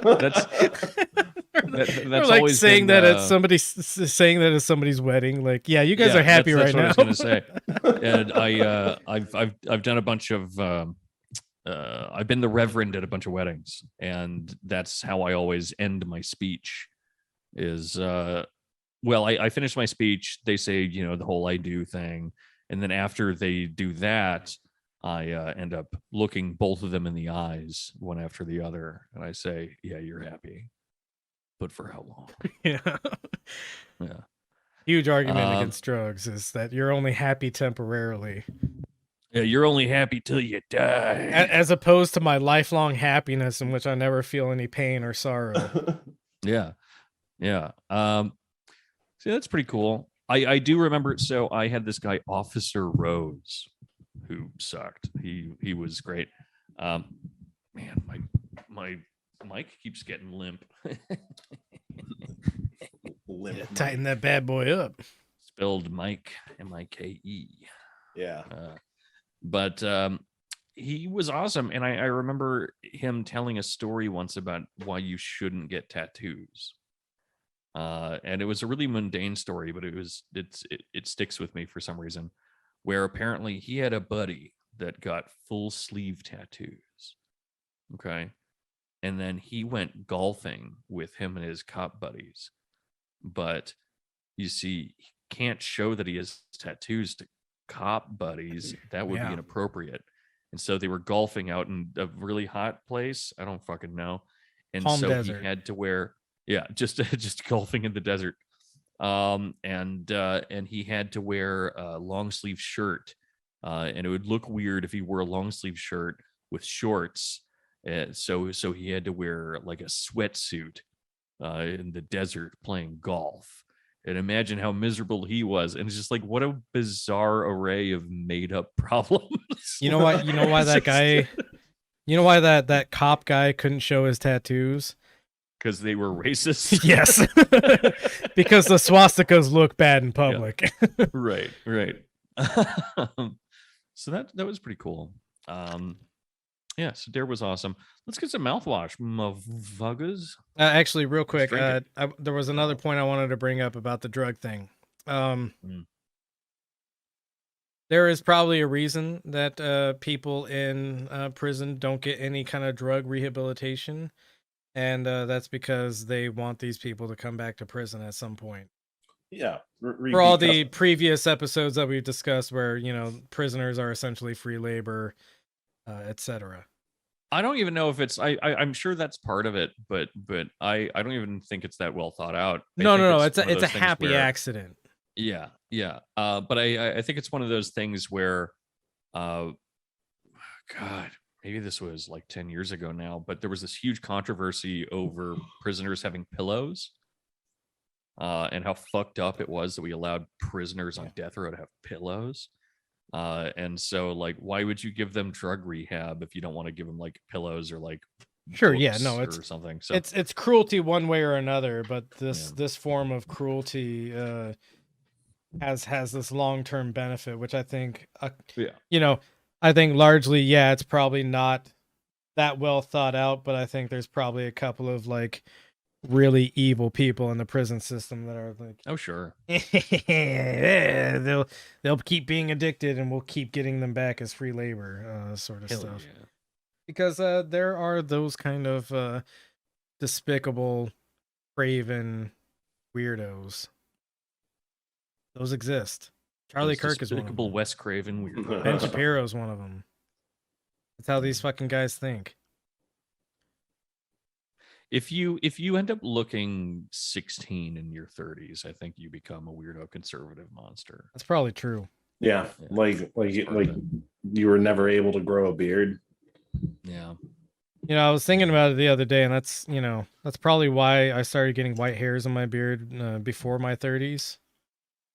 that's like always saying been, that at somebody's wedding. Like, yeah, you guys are happy right now. That's what I was going to say. And I've done a bunch of I've been the reverend at a bunch of weddings, and that's how I always end my speech. Is well, I finish my speech. They say, the whole I do thing, and then after they do that, I end up looking both of them in the eyes, one after the other, and I say, yeah, you're happy, but for how long? Yeah. Huge argument against drugs is that you're only happy temporarily. Yeah, you're only happy till you die. As opposed to my lifelong happiness, in which I never feel any pain or sorrow. Yeah. See, that's pretty cool. I do remember. So I had this guy, Officer Rose, who sucked. He was great. Man, my mic keeps getting limp. Tighten that bad boy up. Spelled Mike, M-I-K-E. Yeah. But he was awesome, and I remember him telling a story once about why you shouldn't get tattoos. And it was a really mundane story, but it sticks with me for some reason, where apparently he had a buddy that got full sleeve tattoos. Okay. And then he went golfing with him and his cop buddies. But you see, he can't show that he has tattoos to cop buddies. That would be inappropriate. And so they were golfing out in a really hot place. I don't fucking know. And Palm so desert. he had to wear, just golfing in the desert. And he had to wear a long sleeve shirt. And it would look weird if he wore a long sleeve shirt with shorts. So he had to wear like a sweatsuit in the desert playing golf. And imagine how miserable he was. And it's just like, what a bizarre array of made up problems. You know why that guy, that cop guy couldn't show his tattoos? Because they were racist. Yes. Because the swastikas look bad in public. Yeah. Right. So that was pretty cool. Yeah, so Dare was awesome. Let's get some mouthwash, motherfuckers. Actually, real quick, there was another point I wanted to bring up about the drug thing. There is probably a reason that people in prison don't get any kind of drug rehabilitation, and that's because they want these people to come back to prison at some point. Yeah. For all the previous episodes that we've discussed where, prisoners are essentially free labor, etc. I don't even know if it's I'm sure that's part of it, but I don't even think it's that well thought out. No, it's a happy accident. Yeah. But I think it's one of those things where God, maybe this was like 10 years ago now, but there was this huge controversy over prisoners having pillows. And how fucked up it was that we allowed prisoners on death row to have pillows. And so, like, why would you give them drug rehab if you don't want to give them like pillows or like it's or something? So it's cruelty one way or another, but this form of cruelty has this long-term benefit, which I think I think largely it's probably not that well thought out, but I think there's probably a couple of like really evil people in the prison system that are like, oh sure, they'll keep being addicted and we'll keep getting them back as free labor, sort of stuff. Yeah. Because there are those kind of despicable, craven weirdos. Those exist. Charlie Kirk is one of them. Wes Craven weirdo. Ben Shapiro's one of them. That's how these fucking guys think. If you end up looking 16 in your 30s, I think you become a weirdo conservative monster. That's probably true. Yeah, like you were never able to grow a beard. Yeah. You know, I was thinking about it the other day, and that's probably why I started getting white hairs in my beard before my 30s.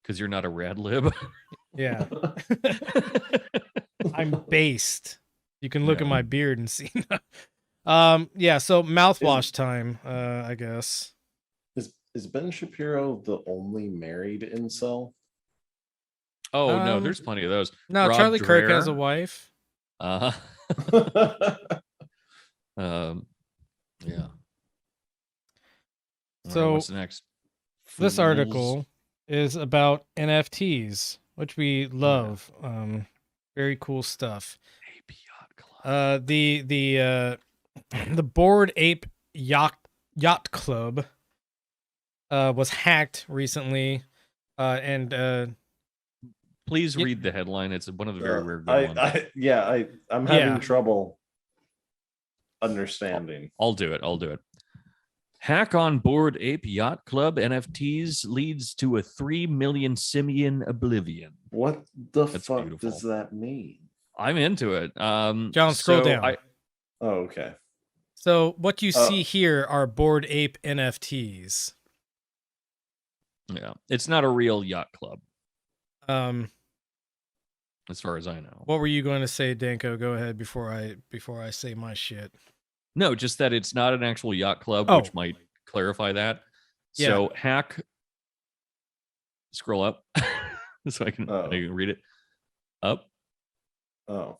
Because you're not a rad lib. Yeah. I'm based. You can look at my beard and see. Yeah, so mouthwash time, I guess. Is Ben Shapiro the only married incel? Oh, no, there's plenty of those. No, Rob Charlie Dreher. Kirk has a wife. Yeah. So right, what's next? This article is about NFTs, which we love. Very cool stuff. The Bored Ape Yacht Club was hacked recently, and please read the headline. It's one of the very rare good ones. I'm having trouble understanding. I'll do it. Hack on Bored Ape Yacht Club NFTs leads to a 3 million simian oblivion. What the fuck does that mean? I'm into it. John, scroll down. Okay. So what you see here are Bored Ape NFTs. Yeah, it's not a real yacht club. As far as I know. What were you going to say, Danko? Go ahead before I say my shit. No, just that it's not an actual yacht club, which might clarify that. Yeah. So hack. Scroll up so I can read it. Up. Oh.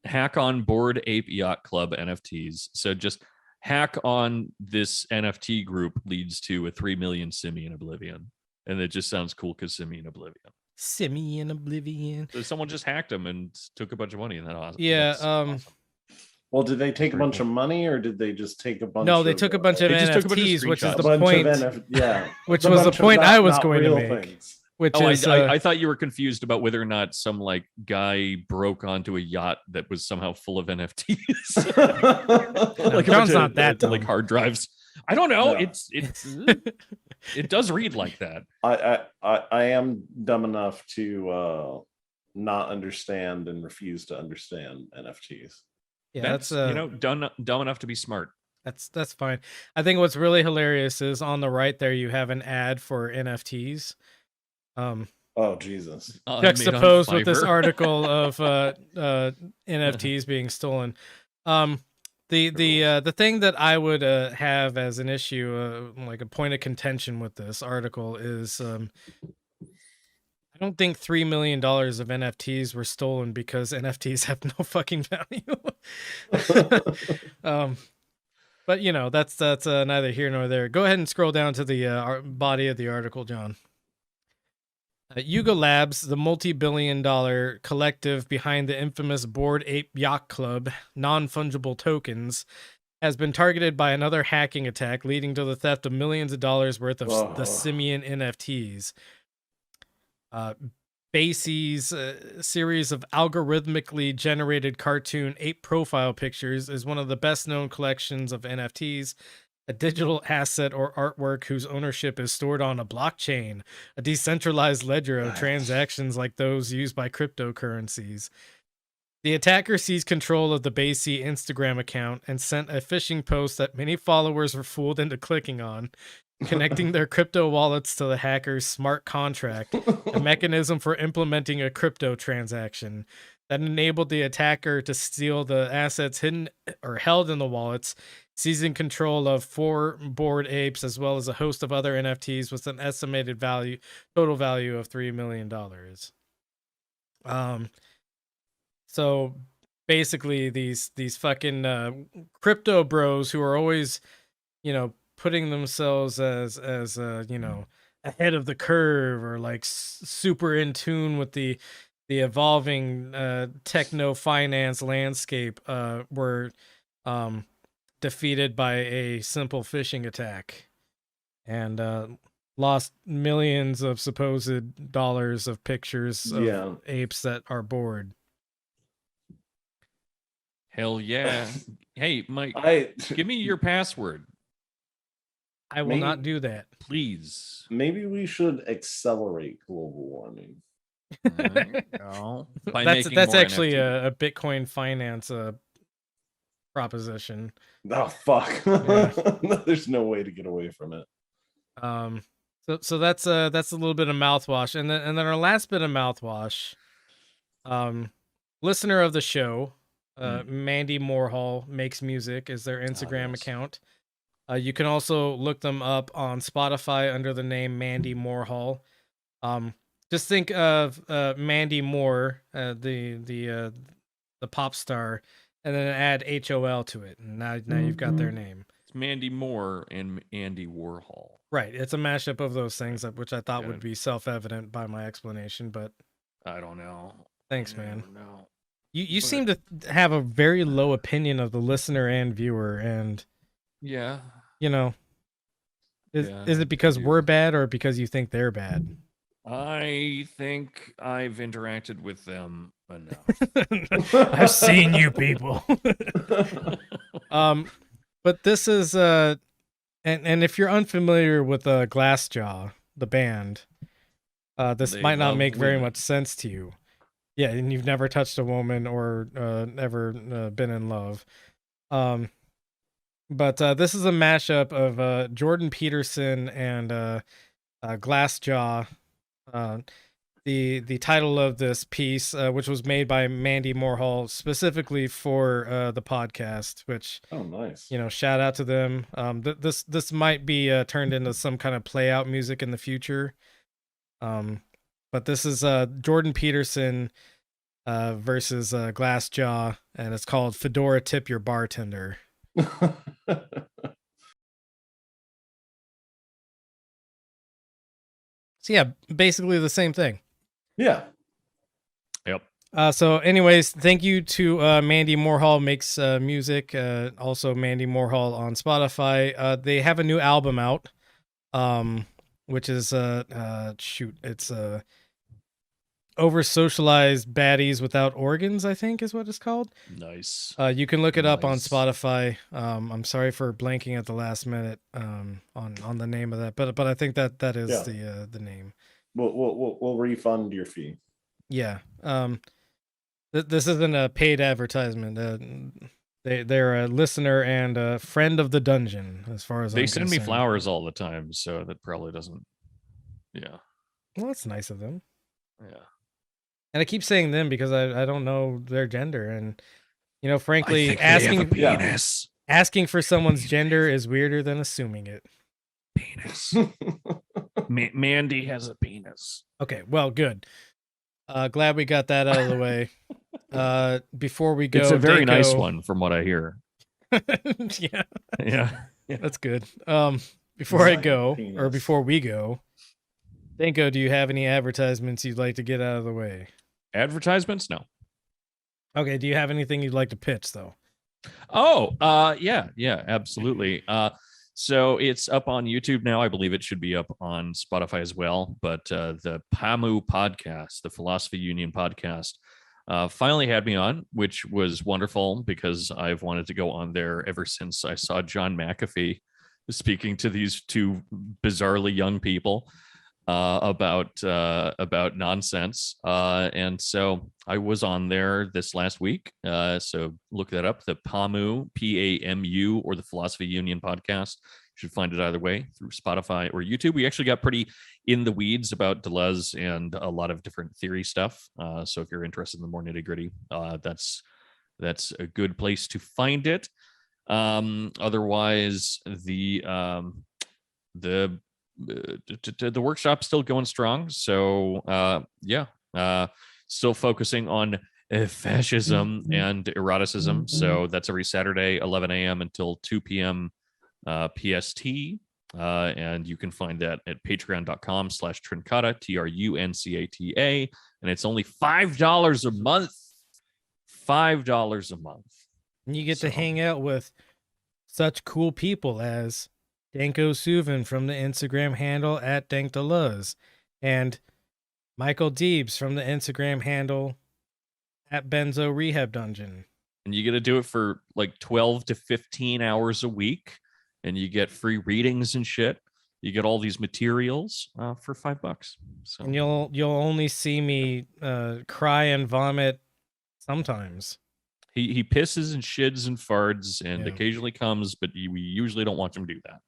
Hack on Bored Ape Yacht Club NFTs. So just hack on this NFT group leads to a 3 million simian oblivion. And it just sounds cool because simian oblivion. Simian oblivion. So someone just hacked them and took a bunch of money, and that's awesome. Yeah. Awesome. Well, did they take a bunch of money, or did they just take a bunch? No, they took a bunch of NFTs, which is the point. Yeah, which was the point I was going to make. Things. Which is, I thought you were confused about whether or not some like guy broke onto a yacht that was somehow full of NFTs. Like John's not that dumb. Like hard drives. I don't know. No. It's it does read like that. I am dumb enough to not understand and refuse to understand NFTs. Yeah, that's dumb enough to be smart. That's fine. I think what's really hilarious is on the right there you have an ad for NFTs. Oh Jesus! Juxtaposed with this article of NFTs being stolen. The thing that I would have as an issue, like a point of contention with this article is, I don't think $3 million of NFTs were stolen because NFTs have no fucking value. But you know, that's neither here nor there. Go ahead and scroll down to the body of the article, John. Yuga Labs, the multi-billion-dollar collective behind the infamous Bored Ape Yacht Club non-fungible tokens, has been targeted by another hacking attack, leading to the theft of millions of dollars worth of the simian NFTs. Basie's series of algorithmically generated cartoon ape profile pictures is one of the best-known collections of NFTs, a digital asset or artwork whose ownership is stored on a blockchain, a decentralized ledger of transactions like those used by cryptocurrencies. The attacker seized control of the Basie Instagram account and sent a phishing post that many followers were fooled into clicking on, connecting their crypto wallets to the hacker's smart contract, a mechanism for implementing a crypto transaction that enabled the attacker to steal the assets hidden or held in the wallets, seizing control of 4 Bored Apes as well as a host of other NFTs with an estimated total value of $3 million. So basically these fucking crypto bros who are always, putting themselves as ahead of the curve or like super in tune with the evolving techno finance landscape were defeated by a simple phishing attack and lost millions of supposed dollars of pictures of apes that are bored. Hell yeah. Hey, Mike, give me your password. I will not do that. Please. Maybe we should accelerate global warming. No. That's actually a Bitcoin finance proposition. Oh fuck! Yeah. There's no way to get away from it. So that's a little bit of mouthwash, and then our last bit of mouthwash. Listener of the show, Mandy Moorehol Makes Music is their Instagram account. You can also look them up on Spotify under the name Mandy Moorehol. Just think of Mandy Moore, the pop star, and then add HOL to it, and now you've got their name. It's Mandy Moore and Andy Warhol. Right, it's a mashup of those things, which I thought would be self-evident by my explanation, but I don't know. Thanks, man. No. You seem to have a very low opinion of the listener and viewer, and yeah, you know, is it because we're bad or because you think they're bad? I think I've interacted with them enough. I've seen you people. But this is and if you're unfamiliar with GLASSJAW, the band, this might not make very much sense to you. Yeah, and you've never touched a woman or ever been in love. But this is a mashup of Jordan Peterson and GLASSJAW. The title of this piece, which was made by Mandy Moorehol specifically for the podcast, which nice. Shout out to them. This might be turned into some kind of play out music in the future. But this is Jordan Peterson versus GLASSJAW, and it's called Fedora Tip Your Bartender. So yeah, basically the same thing. Yeah. Yep. So anyways, thank you to Mandy Moorehol Makes Music. Also Mandy Moorehol on Spotify. They have a new album out, which is it's Over Socialized Baddies Without Organs, I think is what it's called. Nice. You can look it up on Spotify. I'm sorry for blanking at the last minute on the name of that, but I think that is the name. We'll refund your fee. Yeah. This isn't a paid advertisement. They're a listener and a friend of the dungeon, as far as they send me flowers all the time, so that probably doesn't. Yeah. Well, that's nice of them. Yeah. And I keep saying them because I don't know their gender, and frankly, asking for someone's gender is weirder than assuming it. Penis. Mandy has a penis. Okay, well, good. Glad we got that out of the way. Before we go, it's a very nice one, from what I hear. Yeah, that's good. Before I go, or before we go, Danko, do you have any advertisements you'd like to get out of the way? Advertisements? No. Okay. Do you have anything you'd like to pitch, though? Yeah, absolutely. So it's up on YouTube now. I believe it should be up on Spotify as well. But the PAMU podcast, the Philosophy Union podcast, finally had me on, which was wonderful because I've wanted to go on there ever since I saw John McAfee speaking to these two bizarrely young people about nonsense. And so I was on there this last week. So look that up, the PAMU, PAMU, or the Philosophy Union podcast. You should find it either way through Spotify or YouTube. We actually got pretty in the weeds about Deleuze and a lot of different theory stuff. So if you're interested in the more nitty gritty, that's a good place to find it. Otherwise, the workshop's still going strong. So still focusing on fascism and eroticism. So that's every Saturday, 11 a.m. until 2 p.m. PST. And you can find that at patreon.com/Truncata, TRUNCATA. And it's only $5 a month. $5 a month. And you get to hang out with such cool people as Danko Suvin from the Instagram handle at DankDeluz, and Michael Deebs from the Instagram handle at Benzo Rehab Dungeon. And you get to do it for like 12 to 15 hours a week. and you get free readings and shit. You get all these materials for $5. So And you'll only see me cry and vomit sometimes. he pisses and shids and farts and occasionally comes, but we usually don't watch him do that.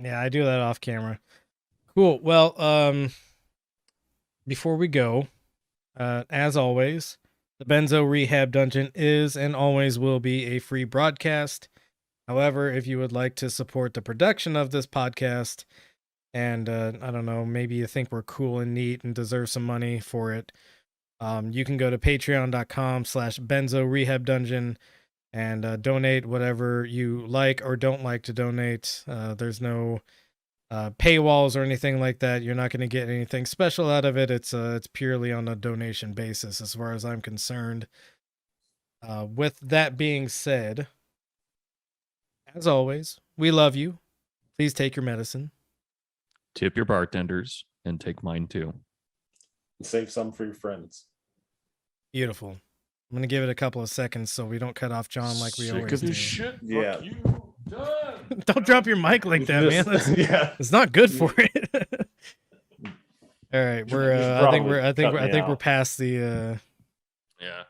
Yeah, I do that off camera. Cool. Well, before we go, as always, the Benzo Rehab Dungeon is and always will be a free broadcast. However, if you would like to support the production of this podcast, and I don't know, maybe you think we're cool and neat and deserve some money for it, you can go to patreon.com/BenzoRehabDungeon and donate whatever you like or don't like to donate. There's no paywalls or anything like that. You're not going to get anything special out of it. It's purely on a donation basis as far as I'm concerned. With that being said, as always, we love you. Please take your medicine. Tip your bartenders and take mine too. Save some for your friends. Beautiful. I'm going to give it a couple of seconds so we don't cut off John like we always do. Shit. Yeah. Fuck you. Done. Don't drop your mic like that, man. That's, it's not good for it. All right, I think we're past the Yeah.